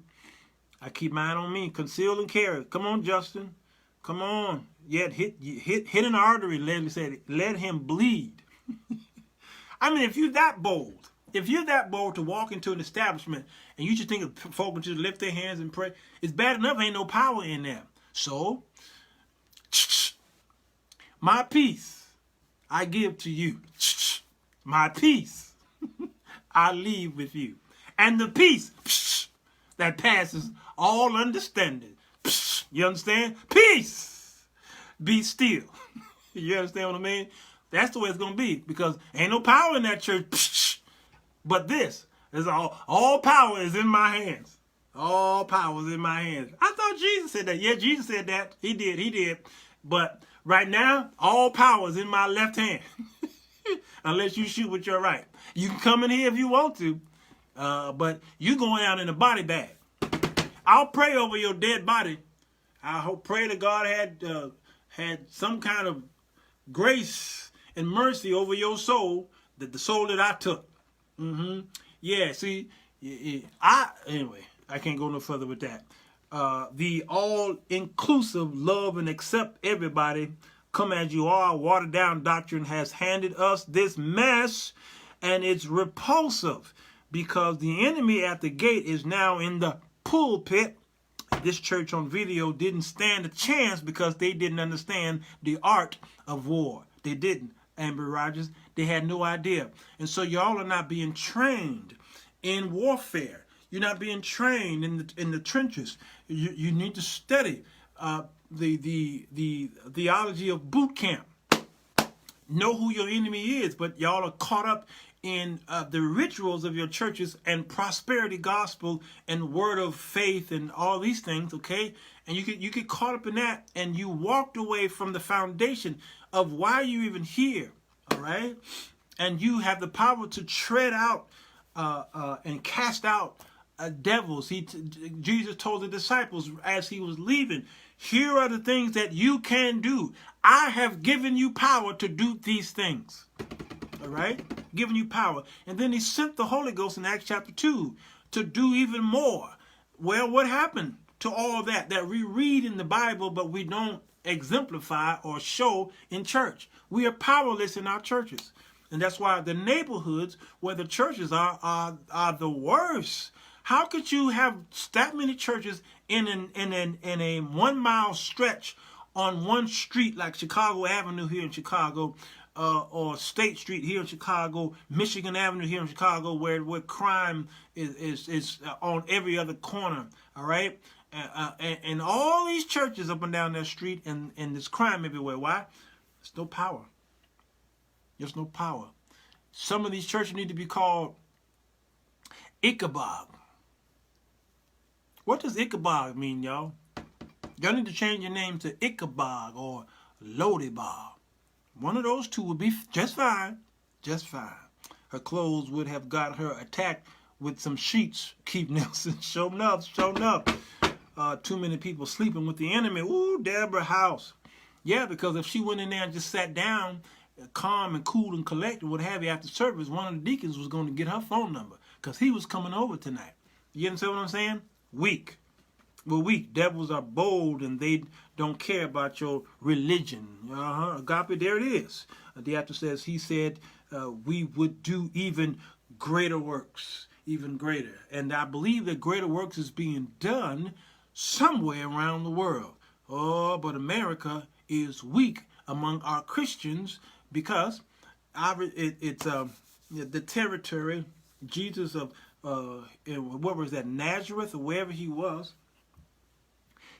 I keep mine on me. Conceal and carry. Come on, Justin. Come on. Yeah, hit an artery. Leslie said, let him bleed. I mean, if you're that bold to walk into an establishment and you just think of folk to lift their hands and pray, it's bad enough ain't no power in there. So, my peace I give to you. My peace I leave with you. And the peace that passes all understanding. You understand? Peace. Be still. You understand what I mean? That's the way it's going to be, because ain't no power in that church. But this is all power is in my hands. All power is in my hands. I thought Jesus said that. Yeah, Jesus said that. He did. But right now, all power is in my left hand. Unless you shoot with your right. You can come in here if you want to. But you going out in a body bag. I'll pray over your dead body. I pray that God had some kind of grace and mercy over your soul, the soul that I took. Yeah, see, anyway, I can't go no further with that. The all-inclusive love and accept everybody, come as you are, watered down doctrine has handed us this mess, and it's repulsive because the enemy at the gate is now in the pulpit. This church on video didn't stand a chance because they didn't understand the art of war. They didn't, Amber Rogers. They had no idea. And so y'all are not being trained in warfare. You're not being trained in the trenches. You need to study the theology of boot camp. Know who your enemy is, but y'all are caught up in the rituals of your churches and prosperity gospel and word of faith and all these things, okay? And you get caught up in that, and you walked away from the foundation of why you're even here, all right? And you have the power to tread out and cast out devils. Jesus told the disciples as he was leaving, here are the things that you can do. I have given you power to do these things. All right? Giving you power. And then he sent the Holy Ghost in Acts chapter 2 to do even more. Well, what happened to all that we read in the Bible, but we don't exemplify or show in church? We are powerless in our churches. And that's why the neighborhoods where the churches are the worst. How could you have that many churches in a 1 mile stretch on one street like Chicago Avenue here in Chicago, or State Street here in Chicago, Michigan Avenue here in Chicago, where crime is on every other corner, all right? And all these churches up and down that street, and there's crime everywhere. Why? There's no power. There's no power. Some of these churches need to be called Ichabod. What does Ichabod mean, y'all? Y'all need to change your name to Ichabod or Lodibod. One of those two would be just fine. Just fine. Her clothes would have got her attacked with some sheets. Keith Nelson, showing up. Too many people sleeping with the enemy. Ooh, Deborah House. Yeah, because if she went in there and just sat down, calm and cool and collected, what have you, after service, one of the deacons was going to get her phone number because he was coming over tonight. You understand what I'm saying? Weak. We're weak. Devils are bold and they don't care about your religion. Agape, there it is. The actor says, he said, we would do even greater works, even greater. And I believe that greater works is being done somewhere around the world. Oh, but America is weak among our Christians because it's the territory, Jesus of, what was that, Nazareth or wherever he was.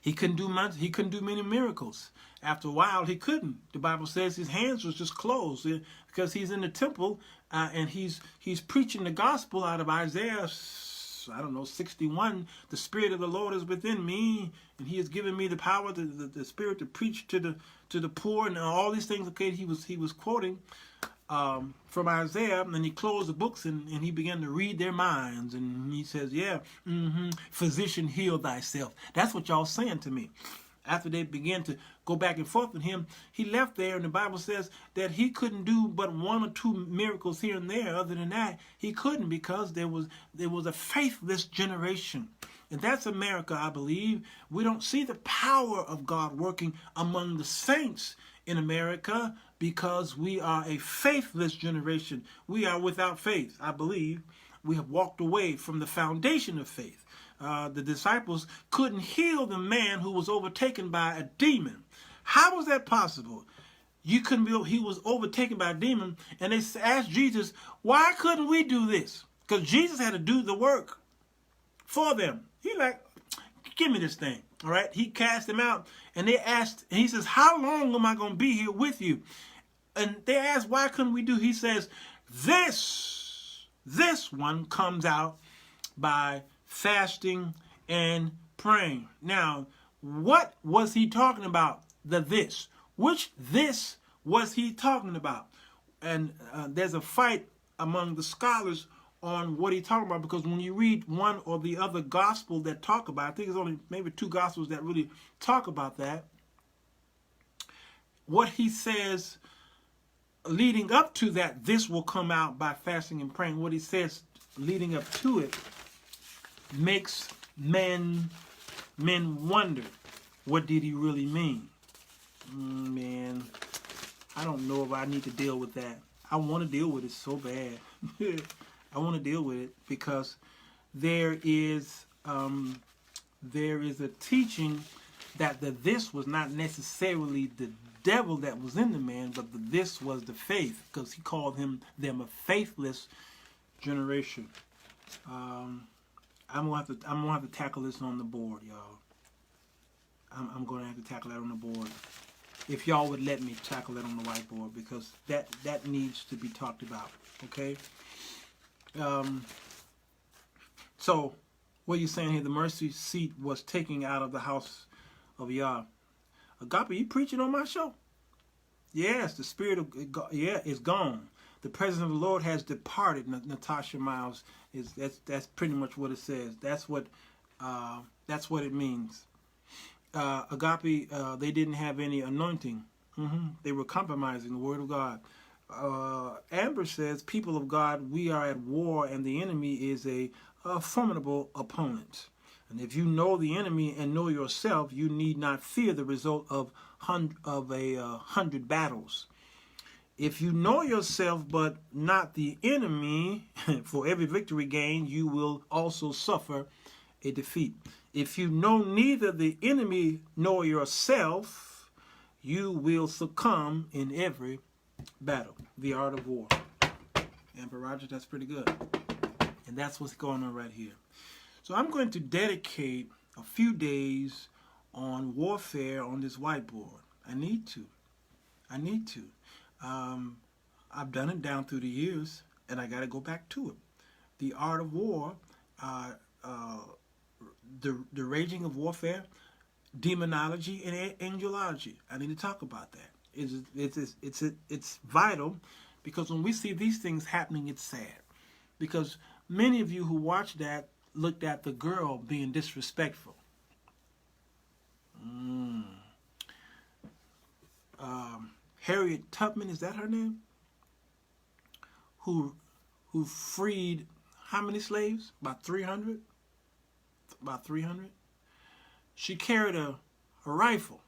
He couldn't do much. He couldn't do many miracles. After a while, he couldn't. The Bible says his hands was just closed because he's in the temple and he's preaching the gospel out of Isaiah, 61. The Spirit of the Lord is within me, and He has given me the power, the Spirit to preach to the poor, and all these things. Okay, he was quoting from Isaiah, and he closed the books and he began to read their minds, and he says, physician, heal thyself. That's what y'all saying to me. after they began to go back and forth with him, he left there, and the Bible says that he couldn't do but 1 or 2 miracles here and there. Other than that, he couldn't, because there was a faithless generation. And that's America, I believe. We don't see the power of God working among the saints in America because we are a faithless generation. We are without faith, I believe. We have walked away from the foundation of faith. The disciples couldn't heal the man who was overtaken by a demon. How was that possible? He was overtaken by a demon, and they asked Jesus, why couldn't we do this? Because Jesus had to do the work for them. He like, give me this thing. All right. He cast him out, and they asked, and he says, how long am I going to be here with you? And they asked, why couldn't we do? He says, this one comes out by fasting and praying. Now, what was he talking about? Which this was he talking about? And there's a fight among the scholars on what he's talking about, because when you read one or the other gospel that talk about it, I think there's only maybe 2 gospels that really talk about that. What he says leading up to that, this will come out by fasting and praying. What he says leading up to it makes men wonder, what did he really mean? Man, I don't know if I need to deal with that. I want to deal with it so bad. I want to deal with it because there is a teaching that this was not necessarily the devil that was in the man, but this was the faith, because he called them a faithless generation. I'm gonna have to tackle this on the board, y'all. I'm gonna have to tackle that on the board. If y'all would let me tackle that on the whiteboard, because that needs to be talked about. Okay. So what you're saying here, the mercy seat was taken out of the house of Yah. Agape, you preaching on my show? Yes, the spirit of God, is gone. The presence of the Lord has departed. Natasha Miles that's pretty much what it says. That's what it means. Agape, they didn't have any anointing. They were compromising the word of God. Amber says, people of God, we are at war, and the enemy is a formidable opponent. And if you know the enemy and know yourself, you need not fear the result of 100 battles. If you know yourself but not the enemy, for every victory gained, you will also suffer a defeat. If you know neither the enemy nor yourself, you will succumb in every battle. The art of war. Amber Rogers, that's pretty good. And that's what's going on right here. So I'm going to dedicate a few days on warfare on this whiteboard. I need to. I've done it down through the years, and I got to go back to it. The art of war, the raging of warfare, demonology, and angelology. I need to talk about that. It's vital, because when we see these things happening, it's sad. Because many of you who watched that looked at the girl being disrespectful. Harriet Tubman, is that her name? Who freed how many slaves? About 300? About 300? She carried a rifle.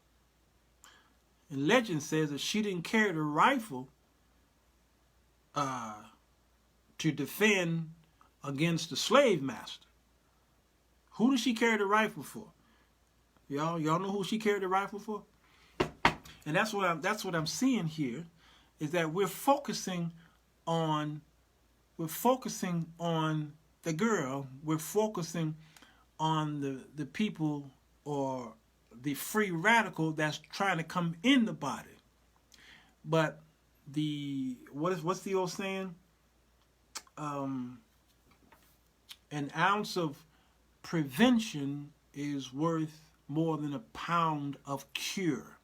And legend says that she didn't carry the rifle to defend against the slave master. Who did she carry the rifle for? Y'all know who she carried the rifle for? And that's what I'm seeing here, is that we're focusing on the girl. We're focusing on the people, or the free radical that's trying to come in the body. But what's the old saying? An ounce of prevention is worth more than a pound of cure.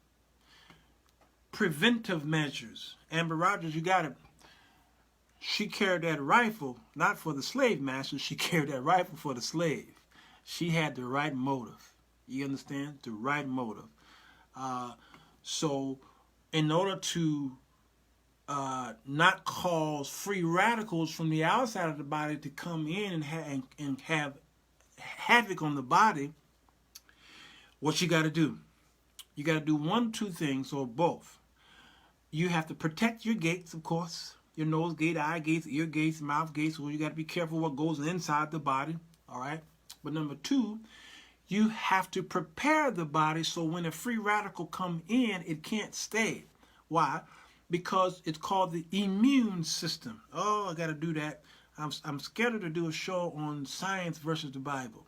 Preventive measures. Amber Rogers, you got it. She carried that rifle not for the slave master. She carried that rifle for the slave. She had the right motive. You understand? The right motive. So in order to not cause free radicals from the outside of the body to come in and have havoc on the body, what you got to do? You got to do one, two things, or both. You have to protect your gates, of course. Your nose gate, eye gates, ear gates, mouth gates. Well, you got to be careful what goes inside the body. All right. But number two, you have to prepare the body so when a free radical come in, it can't stay. Why? Because it's called the immune system. Oh, I got to do that. I'm scared to do a show on science versus the Bible.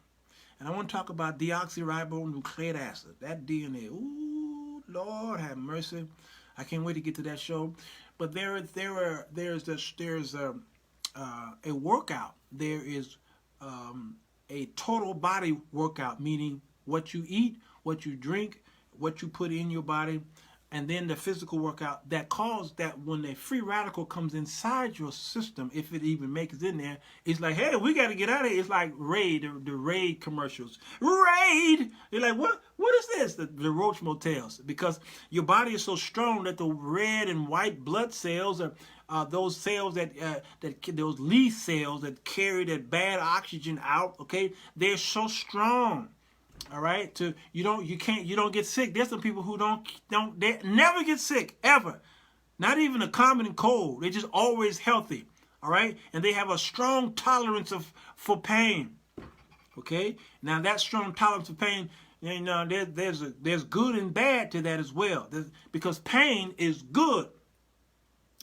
And I want to talk about deoxyribonucleic acid, that DNA. Ooh, Lord have mercy. I can't wait to get to that show. But there's a workout. There is a total body workout, meaning what you eat, what you drink, what you put in your body, and then the physical workout that causes that when a free radical comes inside your system, if it even makes it in there, it's like, hey, we got to get out of here. It's like Raid, the Raid commercials. Raid! You're like, what is this? The Roach Motels. Because your body is so strong that the red and white blood cells are those cells that those leaf cells that carry that bad oxygen out, okay? They're so strong. All right, you don't get sick. There's some people who they never get sick ever, not even a common cold. They're just always healthy. All right, and they have a strong tolerance for pain. Okay, now that strong tolerance for pain, you know, there's good and bad to that as well. Because pain is good.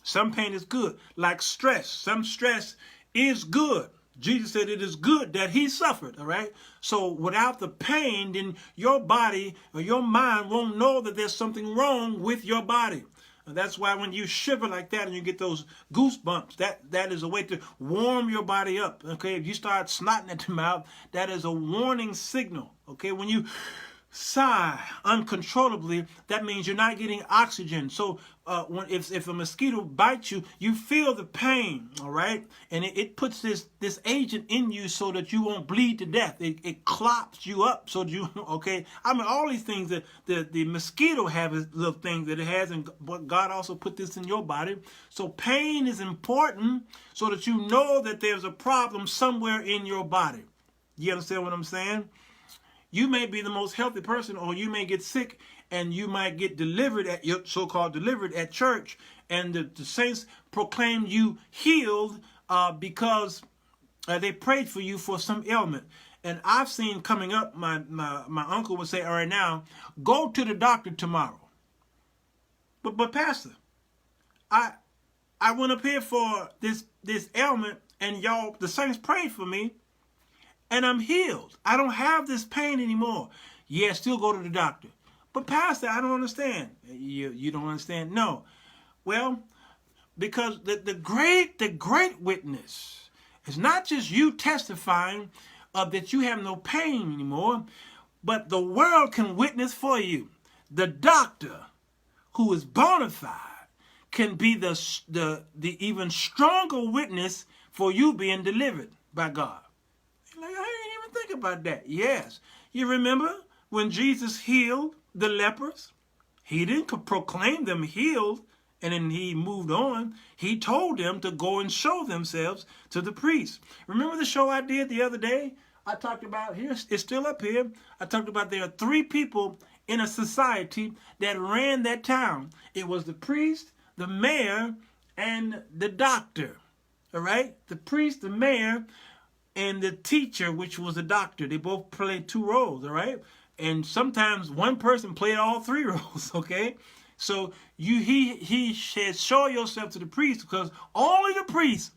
Some pain is good, like stress. Some stress is good. Jesus said it is good that he suffered, all right? So without the pain, then your body or your mind won't know that there's something wrong with your body. And that's why when you shiver like that and you get those goosebumps, that is a way to warm your body up, okay? If you start snotting at the mouth, that is a warning signal, okay? When you sigh uncontrollably, that means you're not getting oxygen. So if a mosquito bites you, you feel the pain, all right? And it puts this agent in you so that you won't bleed to death. It clops you up so that you, okay? I mean, all these things that the mosquito have is little things that it has, and but God also put this in your body. So pain is important so that you know that there's a problem somewhere in your body. You understand what I'm saying? You may be the most healthy person, or you may get sick and you might get delivered at your so-called delivered at church, and the saints proclaim you healed because they prayed for you for some ailment. And I've seen coming up, my uncle would say, all right, now go to the doctor tomorrow. But Pastor, I went up here for this ailment, and y'all, the saints prayed for me, and I'm healed. I don't have this pain anymore. Yeah, still go to the doctor. But Pastor, I don't understand. You don't understand? No. Well, because the great witness is not just you testifying that you have no pain anymore, but the world can witness for you. The doctor, who is bona fide, can be the even stronger witness for you being delivered by God. Like, I didn't even think about that. Yes. You remember when Jesus healed the lepers? He didn't proclaim them healed and then he moved on. He told them to go and show themselves to the priests. Remember the show I did the other day? I talked about, here, it's still up here. I talked about there are 3 people in a society that ran that town. It was the priest, the mayor, and the doctor. All right? The priest, the mayor, and the teacher, which was the doctor. They both played 2 roles, all right? And sometimes one person played all 3 roles, okay? So he says, show yourself to the priest, because only the priest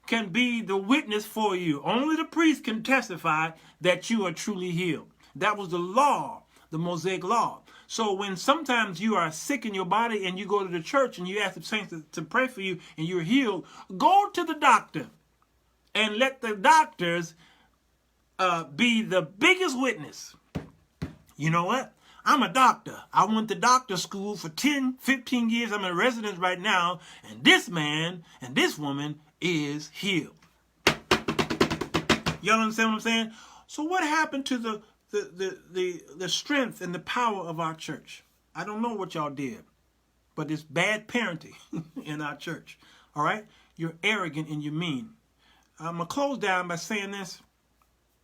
can be the witness for you. Only the priest can testify that you are truly healed. That was the law, the Mosaic law. So when sometimes you are sick in your body and you go to the church and you ask the saints to pray for you and you're healed, go to the doctor. And let the doctors be the biggest witness. You know what? I'm a doctor. I went to doctor school for 10, 15 years. I'm in residence right now. And this man and this woman is healed. Y'all understand what I'm saying? So what happened to the strength and the power of our church? I don't know what y'all did, but it's bad parenting in our church. All right? You're arrogant and you're mean. I'm going to close down by saying this.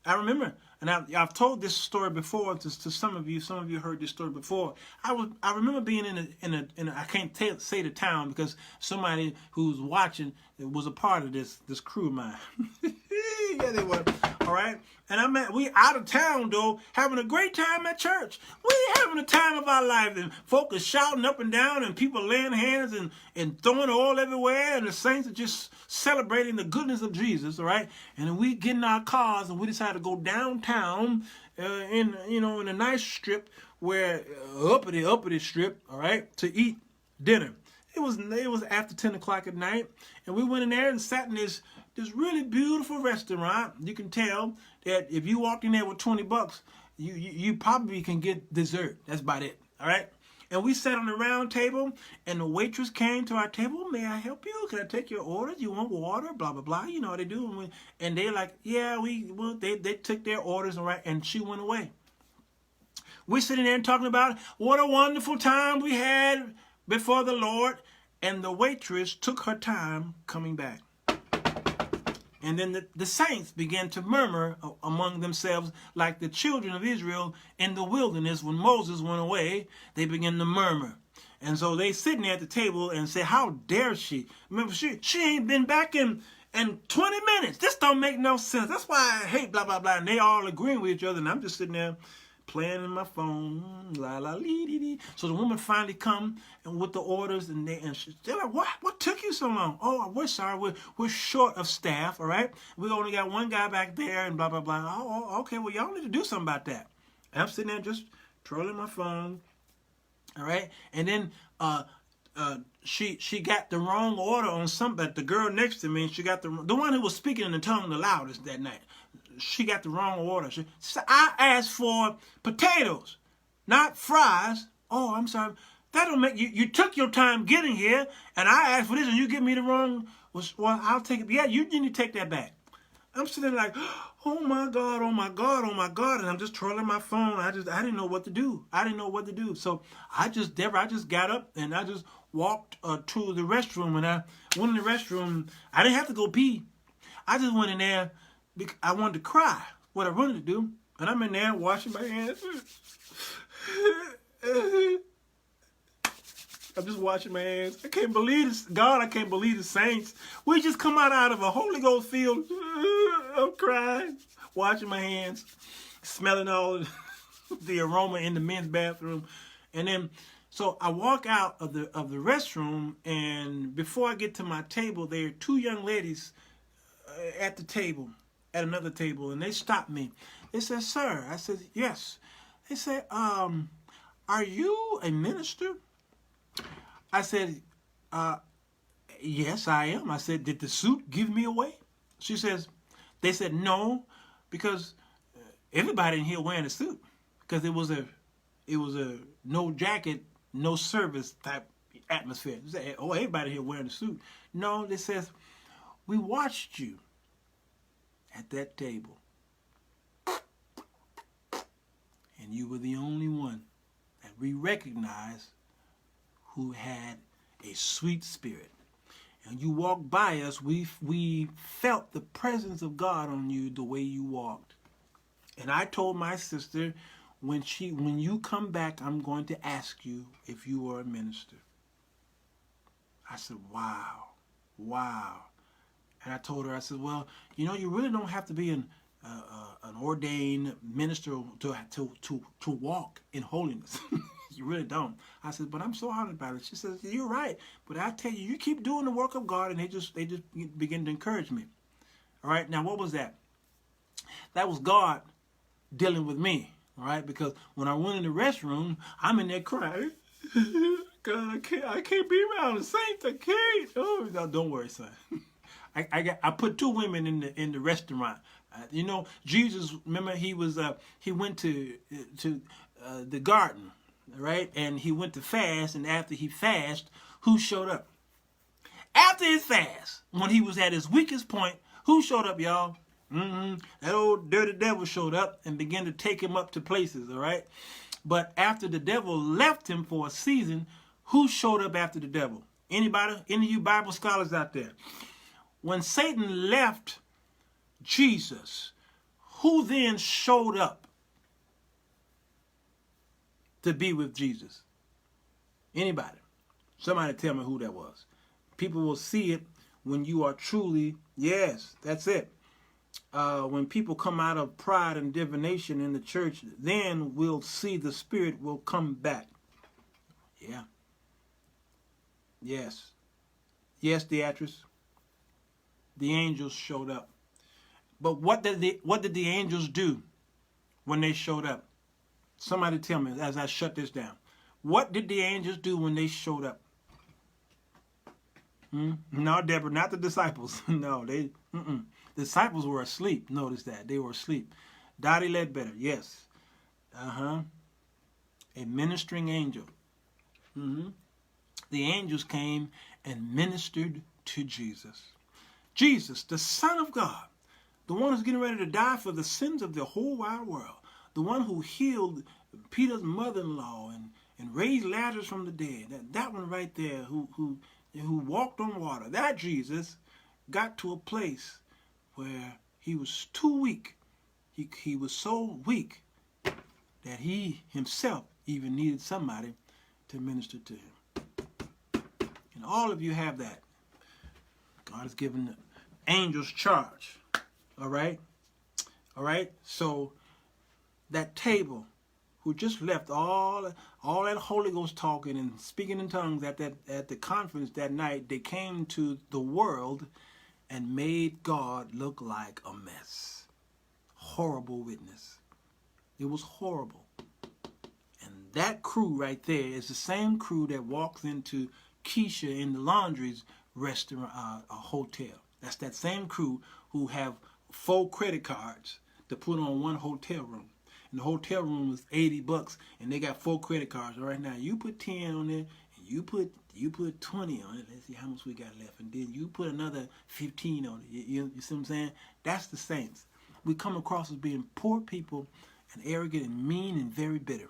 I remember, and I've told this story before to some of you. Some of you heard this story before. I remember being in a I can't say the town because somebody who's watching was a part of this crew of mine. Yeah, they were. All right, and we out of town though, having a great time at church. We having a time of our life, and folk are shouting up and down, and people laying hands and throwing oil everywhere, and the saints are just celebrating the goodness of Jesus. All right, and then we get in our cars and we decide to go downtown in a nice strip where uppity strip. All right, to eat dinner. It was after 10 o'clock at night, and we went in there and sat in this really beautiful restaurant. You can tell that if you walked in there with $20, you probably can get dessert. That's about it. All right. And we sat on the round table, and the waitress came to our table. May I help you? Can I take your order? Do you want water? Blah blah blah. You know what they do. And they're like, yeah, they took their orders, all right, and she went away. We're sitting there and talking about what a wonderful time we had before the Lord, and the waitress took her time coming back. And then the saints began to murmur among themselves like the children of Israel in the wilderness when Moses went away. They began to murmur. And so they sitting there at the table and say, how dare she? Remember, she ain't been back in 20 minutes. This don't make no sense. That's why I hate blah, blah, blah. And they all agreeing with each other. And I'm just sitting there playing in my phone, la la lee dee dee. So the woman finally come and with the orders, and they're like, what took you so long? Oh, we're sorry, we're short of staff, all right? We only got one guy back there, and blah blah blah. Oh, okay, well y'all need to do something about that. And I'm sitting there just trolling my phone, all right? And then she got the wrong order on something. The girl next to me, she got the one who was speaking in the tongue the loudest that night. She got the wrong order. I asked for potatoes, not fries. Oh, I'm sorry. That don't make you took your time getting here, and I asked for this, and you give me the wrong. Well, I'll take it. Yeah, you need to take that back. I'm sitting there like, oh my God, oh my God, oh my God, and I'm just trolling my phone. I didn't know what to do. So I just got up and I just walked to the restroom, and I went in the restroom. I didn't have to go pee. I just went in there. I wanted to cry, what I wanted to do, and I'm in there washing my hands. I'm just washing my hands. I can't believe this. God, I can't believe the saints. We just come out of a Holy Ghost field. I'm crying, washing my hands, smelling all the aroma in the men's bathroom. And then, so I walk out of the restroom, and before I get to my table, there are two young ladies at the table. At another table, and they stopped me. They said, sir. I said, yes. They said, are you a minister? I said, yes, I am. I said, did the suit give me away? They said, no, because everybody in here wearing a suit, because it was a no jacket, no service type atmosphere. They said, oh, everybody here wearing a suit. No, they says, we watched you at that table, and you were the only one that we recognized who had a sweet spirit. And you walked by us, we felt the presence of God on you the way you walked. And I told my sister, when you come back, I'm going to ask you if you are a minister. I said, wow. And I told her, I said, well, you really don't have to be an ordained minister to walk in holiness. You really don't. I said, but I'm so honored by it. She says, you're right. But I tell you, you keep doing the work of God, and they just begin to encourage me. All right. Now, what was that? That was God dealing with me. All right. Because when I went in the restroom, I'm in there crying. God, I can't be around the saints. I can't. Oh, no, don't worry, son. I put two women in the restaurant. Jesus. Remember, he went to the garden, right? And he went to fast. And after he fasted, who showed up? After his fast, when he was at his weakest point, who showed up, y'all? That old dirty devil showed up and began to take him up to places. All right. But after the devil left him for a season, who showed up after the devil? Anybody? Any of you Bible scholars out there? When Satan left Jesus, who then showed up to be with Jesus? Anybody? Somebody tell me who that was. People will see it when you are truly, yes, that's it. When people come out of pride and divination in the church, then we'll see the Spirit will come back. Yeah. Yes. Yes, Beatrice. The angels showed up. But what did the angels do when they showed up? Somebody tell me as I shut this down. What did the angels do when they showed up? No, Deborah, not the disciples. No, they. The disciples were asleep. Notice that they were asleep. Dottie Ledbetter, yes. A ministering angel. The angels came and ministered to Jesus. Jesus, the Son of God, the one who's getting ready to die for the sins of the whole wide world, the one who healed Peter's mother-in-law and raised Lazarus from the dead. That one right there, who walked on water. That Jesus got to a place where he was too weak. He was so weak that he himself even needed somebody to minister to him. And all of you have that. God has given the angels charge. All right? All right? So that table who just left all that Holy Ghost talking and speaking in tongues at the conference that night, they came to the world and made God look like a mess. Horrible witness. It was horrible. And that crew right there is the same crew that walks into Kisha In Laundry's restaurant, a hotel. That's that same crew who have 4 credit cards to put on one hotel room. And the hotel room was $80, and they got 4 credit cards. All right, now you put 10 on there, and you put 20 on it. Let's see how much we got left, and then you put another 15 on it. You see what I'm saying? That's the saints. We come across as being poor people, and arrogant, and mean, and very bitter.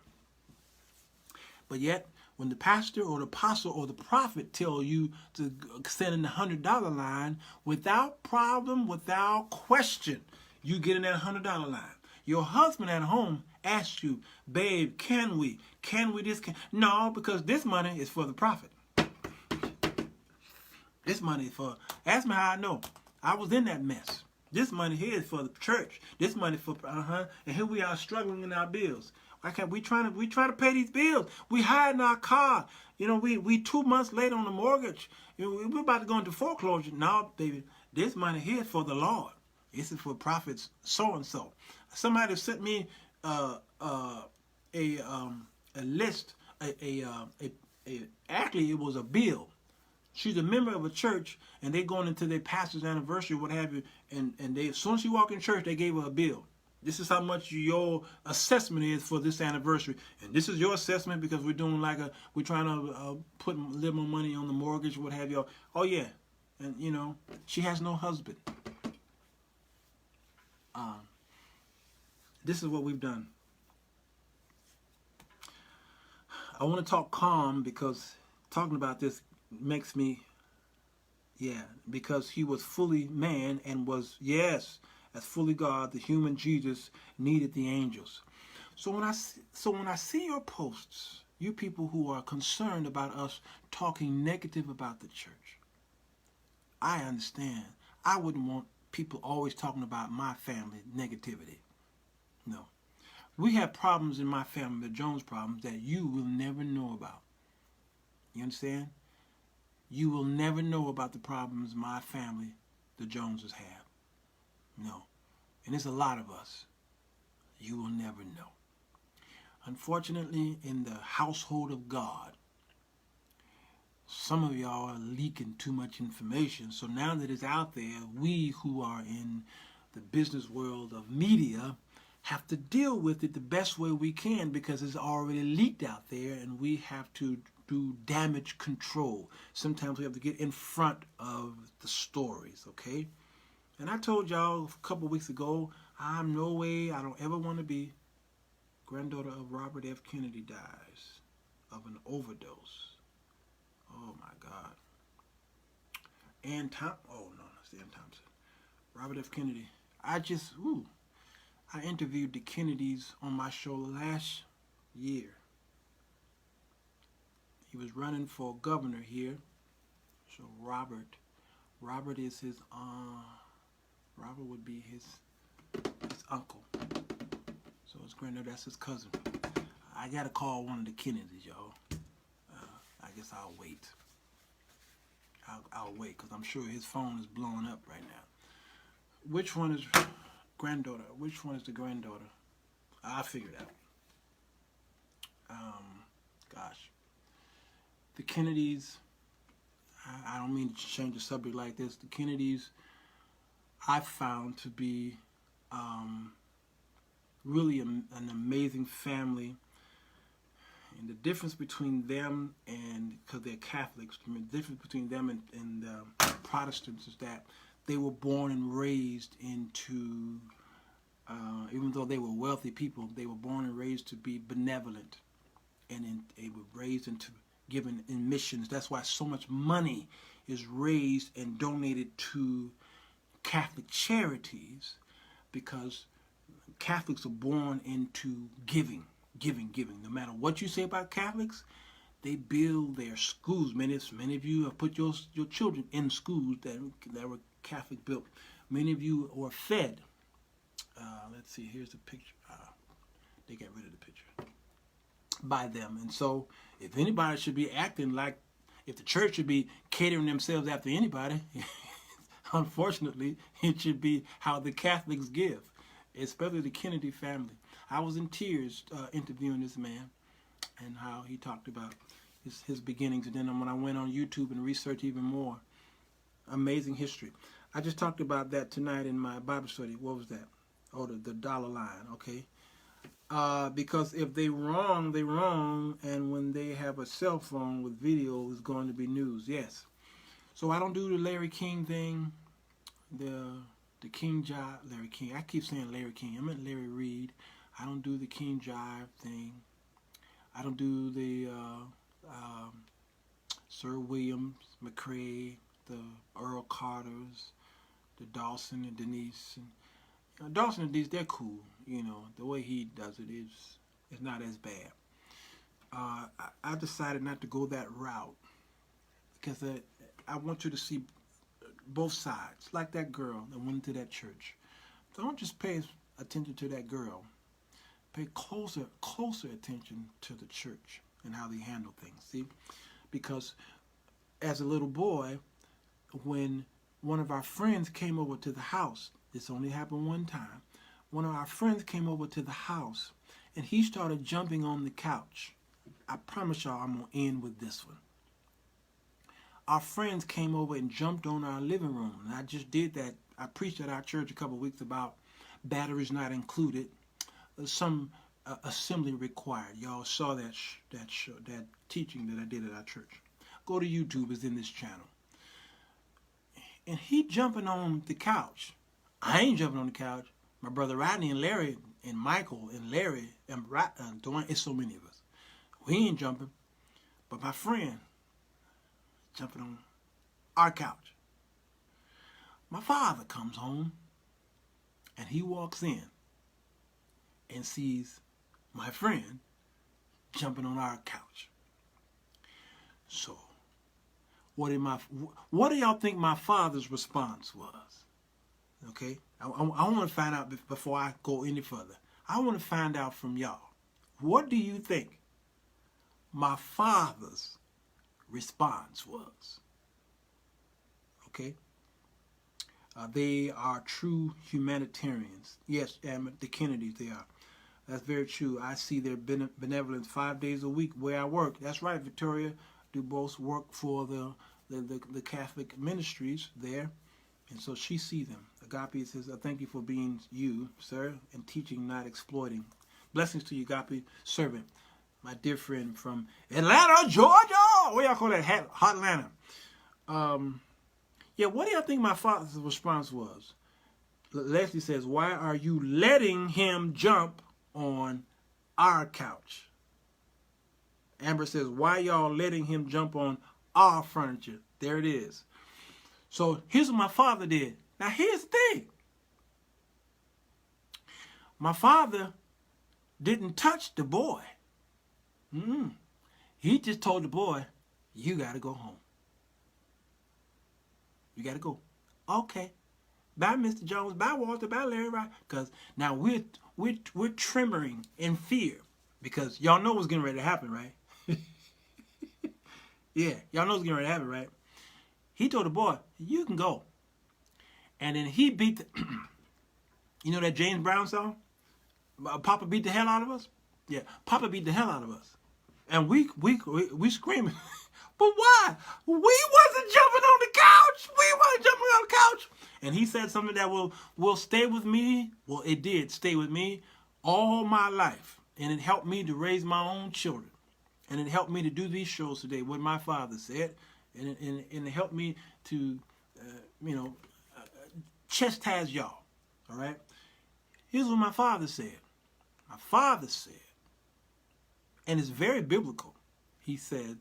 But yet, when the pastor or the apostle or the prophet tell you to send in the $100 line, without problem, without question, you get in that $100 line. Your husband at home asks you, babe, can we this? No, because this money is for the prophet. This money is for, ask me how I know. I was in that mess. This money here is for the church. This money for, and here we are struggling in our bills. Why can't we try to pay these bills? We hiding our car. You know, we 2 months late on the mortgage. You know, we're about to go into foreclosure. No, baby, this money here is for the Lord. This is for prophets so-and-so. Somebody sent me a list, actually it was a bill. She's a member of a church, and they going into their pastor's anniversary, what have you, and they, as soon as she walked in church, they gave her a bill. This is how much your assessment is for this anniversary, and this is your assessment because we're doing we're trying to put a little more money on the mortgage, what have you. Oh yeah, and you know, she has no husband. This is what we've done. I want to talk calm because talking about this makes me, because he was fully man and was, yes, as fully God, the human Jesus needed the angels. So when I see your posts, you people who are concerned about us talking negative about the church, I understand. I wouldn't want people always talking about my family negativity. No. We have problems in my family, the Jones problems, that you will never know about. You understand? You will never know about the problems my family, the Joneses, have. No. And there's a lot of us. You will never know. Unfortunately, in the household of God, some of y'all are leaking too much information. So now that it's out there, we who are in the business world of media have to deal with it the best way we can because it's already leaked out there, and we have to do damage control. Sometimes we have to get in front of the stories, okay? And I told y'all a couple weeks ago, I'm no way, I don't ever want to be Granddaughter of Robert F. Kennedy dies of an overdose. Oh my God. Oh no, that's Ann Thompson. Robert F. Kennedy. I interviewed the Kennedys on my show last year. He was running for governor here. So Robert is his, Robert would be his uncle. So his granddaughter, that's his cousin. I gotta call one of the Kennedys, y'all. I guess I'll wait. I'll wait, because I'm sure his phone is blowing up right now. Which one is granddaughter? Which one is the granddaughter? I'll figure it out. Gosh. The Kennedys, I don't mean to change the subject like this. The Kennedys, I found to be really an amazing family. And the difference between them and, because they're Catholics, the difference between them and Protestants is that they were born and raised into, even though they were wealthy people, they were born and raised to be benevolent. And they were raised into giving in missions. That's why so much money is raised and donated to Catholic charities, because Catholics are born into giving. No matter what you say about Catholics, they build their schools. Many of you have put your children in schools that were Catholic built. Many of you were fed. Let's see, here's the picture. They got rid of the picture. By them. And so if anybody should be acting like, if the church should be catering themselves after anybody, unfortunately, it should be how the Catholics give, especially the Kennedy family. I was in tears interviewing this man and how he talked about his beginnings. And then when I went on YouTube and researched even more, amazing history. I just talked about that tonight in my Bible study. What was that? Oh, the dollar line, okay? Because if they wrong, they wrong, and when they have a cell phone with video, it's going to be news. Yes. So I don't do the Larry King thing, the King Jive, Larry King. I keep saying Larry King. I meant Larry Reed. I don't do the King Jive thing. I don't do the Sir Williams, McCrae, the Earl Carters, the Dawson and Denise. And, Dawson and Denise, they're cool. You know, the way he does it is not as bad. I decided not to go that route because I want you to see both sides. Like that girl that went into that church. Don't just pay attention to that girl. Pay closer attention to the church and how they handle things. See, because as a little boy, when one of our friends came over to the house, this only happened one time. One of our friends came over to the house and he started jumping on the couch. I promise y'all I'm going to end with this one. Our friends came over and jumped on our living room. And I just did that. I preached at our church a couple of weeks about batteries not included. Some assembly required. Y'all saw that teaching that I did at our church. Go to YouTube. It's in this channel. And he jumping on the couch. I ain't jumping on the couch. My brother Rodney and Larry and Michael and Larry and Dwayne, it's so many of us. We ain't jumping. But my friend jumping on our couch. My father comes home and he walks in and sees my friend jumping on our couch. So, what do y'all think my father's response was? Okay, I want to find out before I go any further. I want to find out from y'all. What do you think my father's response was? Okay. They are true humanitarians. Yes, the Kennedys, they are. That's very true. I see their benevolence 5 days a week where I work. That's right, Victoria. Do both work for the Catholic ministries there. And so she sees them. Agape says, thank you for being you, sir, and teaching, not exploiting. Blessings to you, Agape, servant. My dear friend from Atlanta, Georgia. What y'all call that? Hot Atlanta. Yeah, what do y'all think my father's response was? Leslie says, why are you letting him jump on our couch. Amber says, why y'all letting him jump on our furniture? There it is. So here's what my father did. Now here's the thing. My father didn't touch the boy. He just told the boy, you got to go home. You got to go. Okay. Bye, Mr. Jones. Bye, Walter. Bye, Larry. Bye. Because now we're tremoring in fear. Because y'all know what's getting ready to happen, right? Yeah, y'all know what's getting ready to happen, right? He told the boy, you can go. And then he beat the... You know that James Brown song? Papa beat the hell out of us? Yeah, Papa beat the hell out of us. And we screaming. But why? We wasn't jumping on the couch. We wasn't jumping on the couch. And he said something that will stay with me. Well, it did stay with me all my life. And it helped me to raise my own children. And it helped me to do these shows today, what my father said. And it helped me to, chastise y'all. All right? Here's what my father said. My father said, and it's very biblical. He said,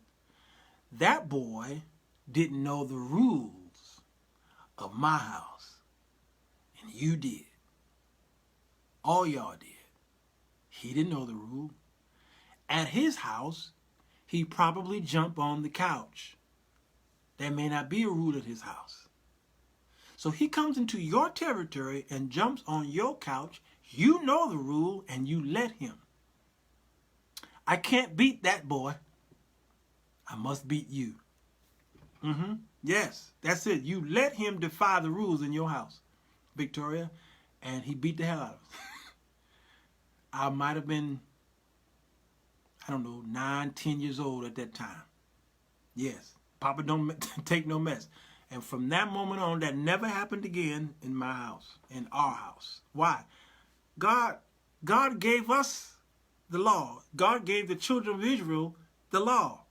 that boy didn't know the rules of my house. And you did. All y'all did. He didn't know the rule. At his house, he probably jumped on the couch. There may not be a rule at his house. So he comes into your territory and jumps on your couch. You know the rule and you let him. I can't beat that boy. I must beat you. Yes, that's it. You let him defy the rules in your house, Victoria, and he beat the hell out of us. I might have been, 9, 10 years old at that time. Yes, Papa don't take no mess. And from that moment on, that never happened again in my house, in our house. Why? God gave us the law. God gave the children of Israel the law.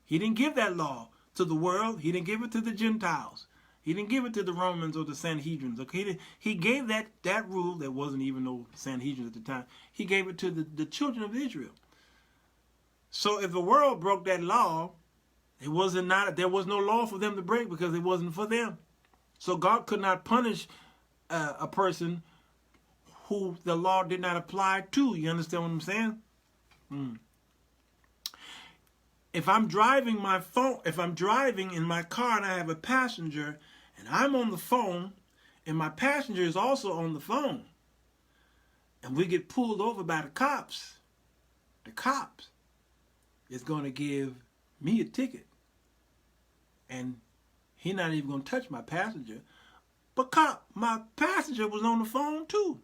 He didn't give that law to the world. He didn't give it to the Gentiles. He didn't give it to the Romans or the Sanhedrins. Okay? He gave that rule. There wasn't even no Sanhedrins at the time. He gave it to the children of Israel. So if the world broke that law, there was no law for them to break because it wasn't for them. So God could not punish a person who the law did not apply to. You understand what I'm saying? If I'm driving in my car and I have a passenger and I'm on the phone and my passenger is also on the phone and we get pulled over by the cops is going to give me a ticket. And he's not even going to touch my passenger. But my passenger was on the phone too.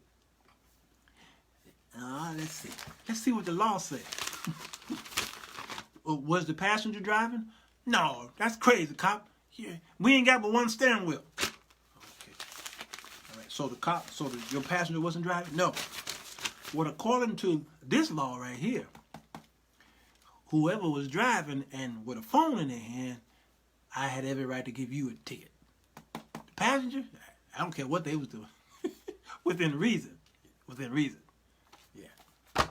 Let's see. Let's see what the law says. Was the passenger driving? No, that's crazy, cop. Yeah, we ain't got but one steering wheel. Okay. All right. So your passenger wasn't driving? No. Well, according to this law right here, whoever was driving and with a phone in their hand, I had every right to give you a ticket. The passenger, I don't care what they was doing. Within reason. Yeah.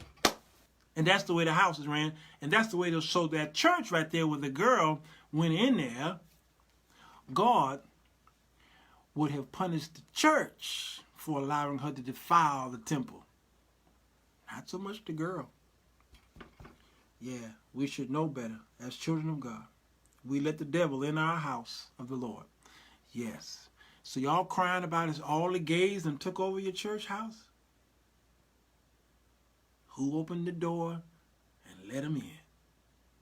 And that's the way the houses ran. And that's the way they showed that church right there where the girl went in there. God would have punished the church for allowing her to defile the temple. Not so much the girl. Yeah, we should know better as children of God. We let the devil in our house of the Lord. Yes. So y'all crying about it's all the gays and took over your church house? Who opened the door and let them in?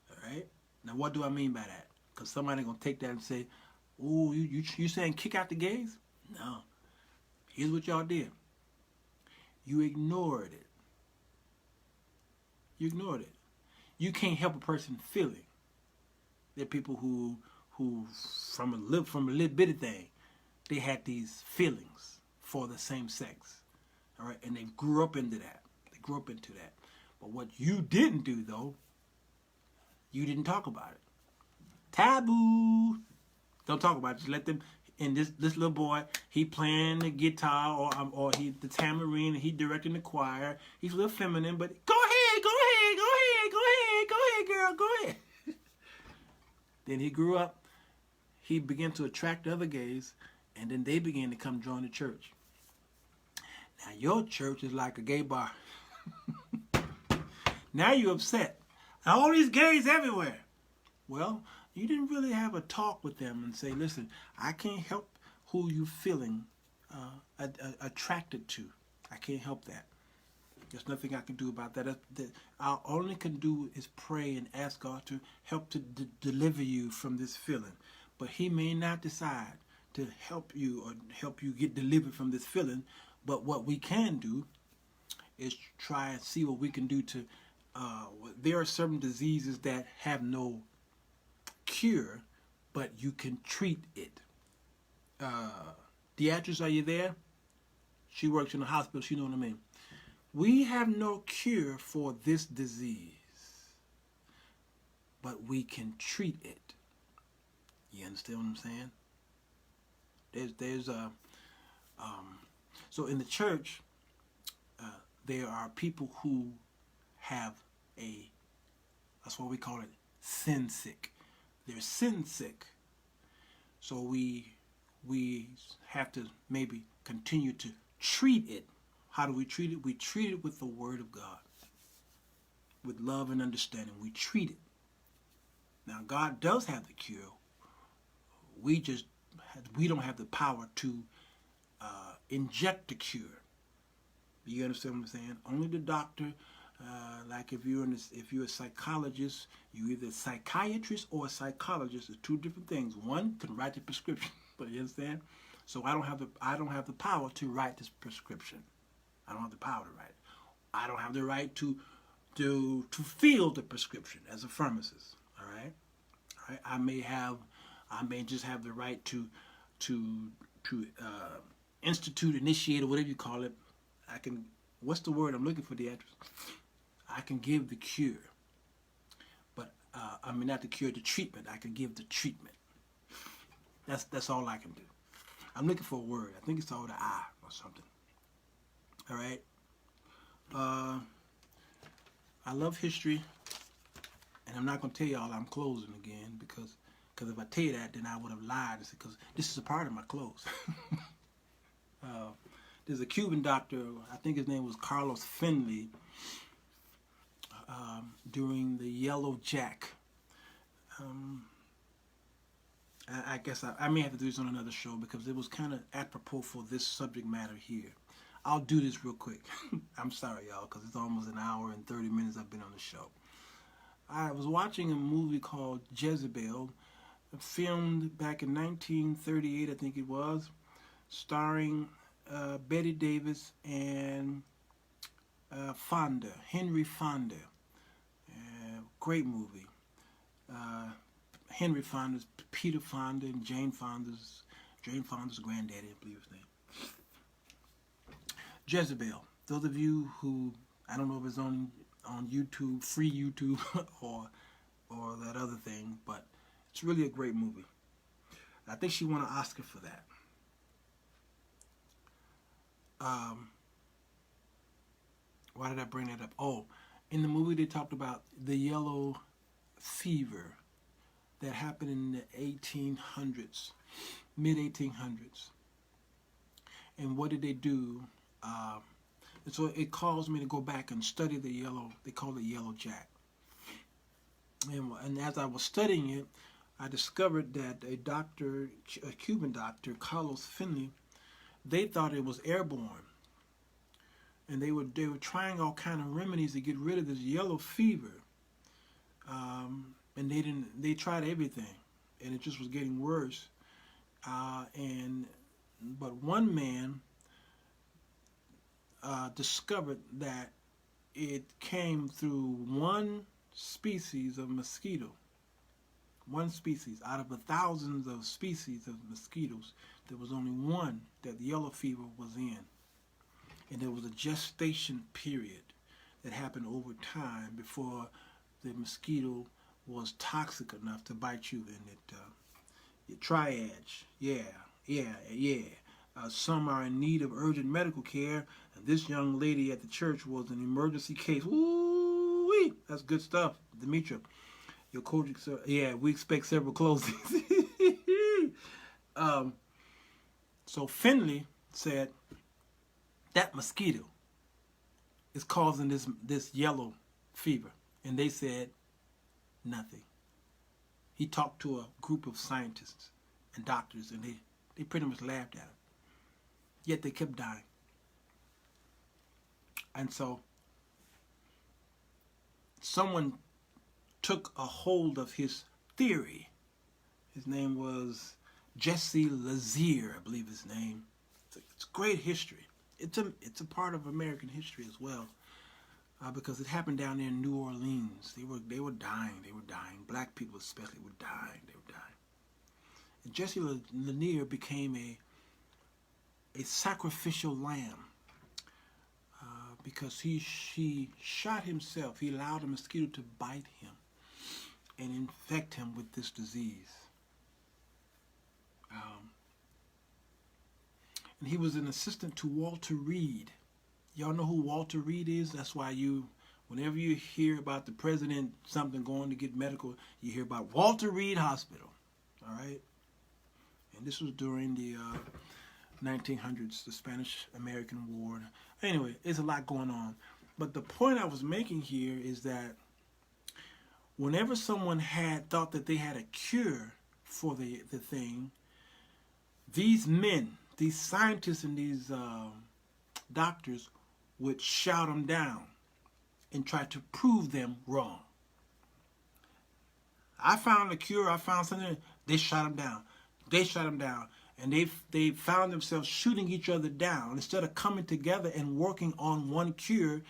All right? Now, what do I mean by that? Because somebody going to take that and say, oh, you saying kick out the gays? No. Here's what y'all did. You ignored it. You ignored it. You can't help a person feeling. There are people who from a little bitty thing, they had these feelings for the same sex. All right? And they grew up into that. But what you didn't do, though, you didn't talk about it. Taboo. Don't talk about it. Just let them. And this little boy, he playing the guitar or he the tambourine, and he directing the choir. He's a little feminine, but go ahead. ahead, girl, go ahead. Then he grew up. He began to attract other gays, and then they began to come join the church. Now your church is like a gay bar. Now you're upset. All these gays everywhere. Well, you didn't really have a talk with them and say, listen, I can't help who you feeling attracted to. I can't help that. There's nothing I can do about that. All I only can do is pray and ask God to help to deliver you from this feeling. But he may not decide to help you or help you get delivered from this feeling. But what we can do is try and see what we can do to, there are certain diseases that have no cure, but you can treat it. Beatrice, are you there? She works in the hospital, she know what I mean. We have no cure for this disease, but we can treat it. You understand what I'm saying? So in the church, there are people who have that's what we call it, sin sick. They're sin sick. So we have to maybe continue to treat it. How do we treat it? We treat it with the Word of God. With love and understanding. We treat it. Now, God does have the cure. We don't have the power to inject the cure. You understand what I'm saying? Only the doctor, like if you're a psychologist, you're either a psychiatrist or a psychologist. It's two different things. One can write the prescription, but you understand? So I don't have the power to write this prescription. I don't have the power to write it. I don't have the right to fill the prescription as a pharmacist. All right. I may just have the right to initiate, or whatever you call it. I can. What's the word I'm looking for? I can give the cure, but not the cure, the treatment. I can give the treatment. That's all I can do. I'm looking for a word. I think it's all the I or something. All right. I love history, and I'm not going to tell y'all I'm closing again because if I tell you that, then I would have lied. Because this is a part of my close. There's a Cuban doctor, I think his name was Carlos Finley, during the Yellow Jack. I guess I may have to do this on another show because it was kind of apropos for this subject matter here. I'll do this real quick. I'm sorry, y'all, because it's almost an hour and 30 minutes I've been on the show. I was watching a movie called Jezebel, filmed back in 1938, I think it was, starring Betty Davis and Henry Fonda. Great movie. Henry Fonda's Peter Fonda and Jane Fonda's granddaddy, I believe his name. Jezebel. Those of you who, I don't know if it's on YouTube, free YouTube, or that other thing, but it's really a great movie. I think she won an Oscar for that. Why did I bring that up? Oh, in the movie they talked about the yellow fever that happened in the 1800s, mid-1800s. And what did they do? And so it caused me to go back and study the yellow, they call it Yellow Jack. And as I was studying it, I discovered that a Cuban doctor, Carlos Finley, they thought it was airborne. And they were trying all kind of remedies to get rid of this yellow fever. And they tried everything. And it just was getting worse. But one man discovered that it came through one species of mosquito. One species. Out of the thousands of species of mosquitoes, there was only one that the yellow fever was in. And there was a gestation period that happened over time before the mosquito was toxic enough to bite you. And triage, some are in need of urgent medical care, and this young lady at the church was an emergency case. Ooh-wee. That's good stuff, Demetra. Your coach, yeah, we expect several closings. So Finley said that mosquito is causing this yellow fever, and they said nothing. He talked to a group of scientists and doctors, and they pretty much laughed at him. Yet they kept dying. And so someone took a hold of his theory. His name was Jesse Lazier, I believe his name. It's great history. It's a part of American history as well, because it happened down there in New Orleans. They were dying. Black people especially were dying. They were dying. And Jesse Lanier became a sacrificial lamb because he shot himself. He allowed a mosquito to bite him and infect him with this disease. And he was an assistant to Walter Reed. Y'all know who Walter Reed is? That's why whenever you hear about the president, something going to get medical, you hear about Walter Reed Hospital. All right? And this was during the 1900s, the Spanish-American War. Anyway, there's a lot going on. But the point I was making here is that whenever someone thought that they had a cure for the thing, these men, these scientists and these doctors would shout them down and try to prove them wrong. I found a cure, I found something, they shot them down. They shot them down. And they found themselves shooting each other down. Instead of coming together and working on one cure,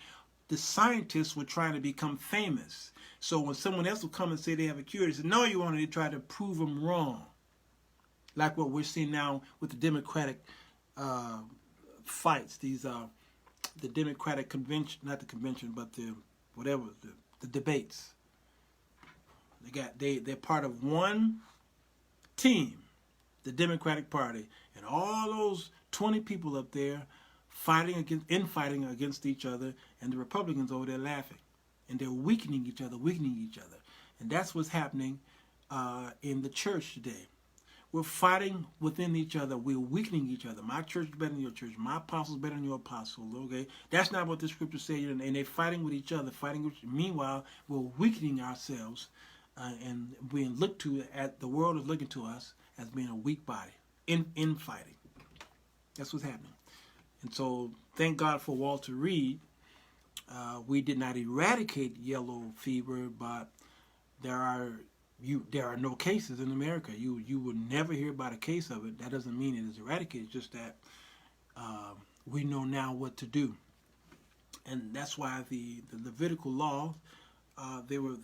the scientists were trying to become famous. So when someone else would come and say they have a cure, they said, no, you want to try to prove them wrong. Like what we're seeing now with the Democratic fights, the Democratic convention, not the convention, but the debates. They're part of one team, the Democratic Party, and all those 20 people up there fighting against each other, and the Republicans over there laughing, and they're weakening each other, and that's what's happening in the church today. We're fighting within each other. We're weakening each other. My church is better than your church. My apostle is better than your apostle. Okay, that's not what the scripture says. And they're fighting with each other. Meanwhile, we're weakening ourselves, and being looked to at the world is looking to us as being a weak body in fighting. That's what's happening. And so, thank God for Walter Reed. We did not eradicate yellow fever, but there are no cases in America. You will never hear about a case of it. That doesn't mean it is eradicated. It's just that we know now what to do, and that's why the Levitical law,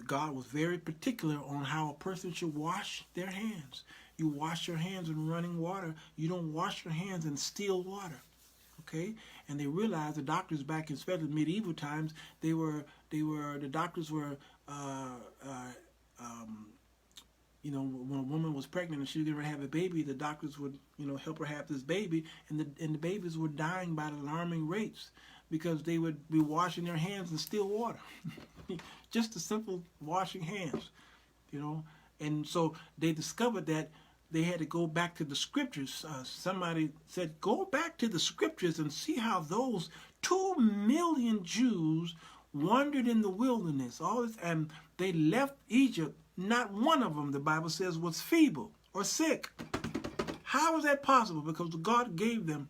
God was very particular on how a person should wash their hands. You wash your hands in running water. You don't wash your hands in still water. Okay, and they realized the doctors back in especially medieval times, the doctors were when a woman was pregnant and she was going to have a baby, the doctors would, help her have this baby, and the babies were dying by alarming rates because they would be washing their hands in still water. Just a simple washing hands, And so they discovered that they had to go back to the scriptures. Somebody said, go back to the scriptures and see how those 2 million Jews wandered in the wilderness. All this, and they left Egypt. Not one of them, the Bible says, was feeble or sick. How is that possible? Because God gave them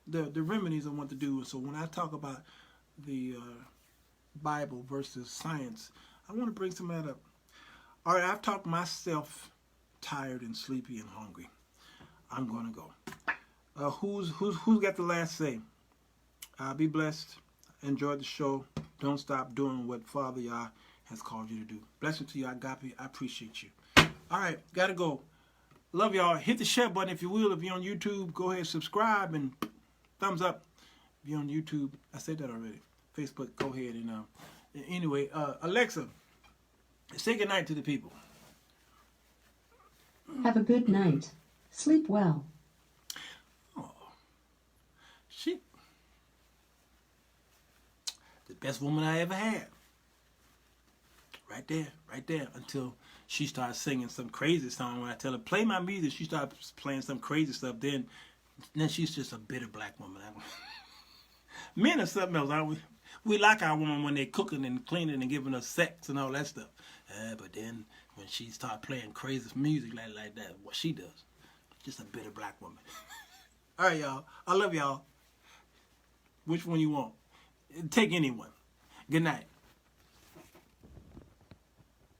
the remedies on what to do. So when I talk about the Bible versus science, I want to bring some of that up. All right, I've talked myself tired and sleepy and hungry. I'm going to go. Who's got the last say? Be blessed. Enjoy the show. Don't stop doing what Father Yah has called you to do. Blessings to you, Agape. I appreciate you. All right, gotta go. Love y'all. Hit the share button if you will. If you're on YouTube, go ahead, subscribe, and thumbs up. If you're on YouTube, I said that already. Facebook, go ahead. And anyway, Alexa, say good night to the people. Have a good night. Sleep well. Oh, she, the best woman I ever had. right there, until she starts singing some crazy song. When I tell her, play my music, she starts playing some crazy stuff. Then she's just a bitter black woman. Men are something else, aren't we? We like our woman when they're cooking and cleaning and giving us sex and all that stuff. But then when she starts playing crazy music like that, what she does, just a bitter black woman. All right, y'all. I love y'all. Which one you want? Take anyone. Good night.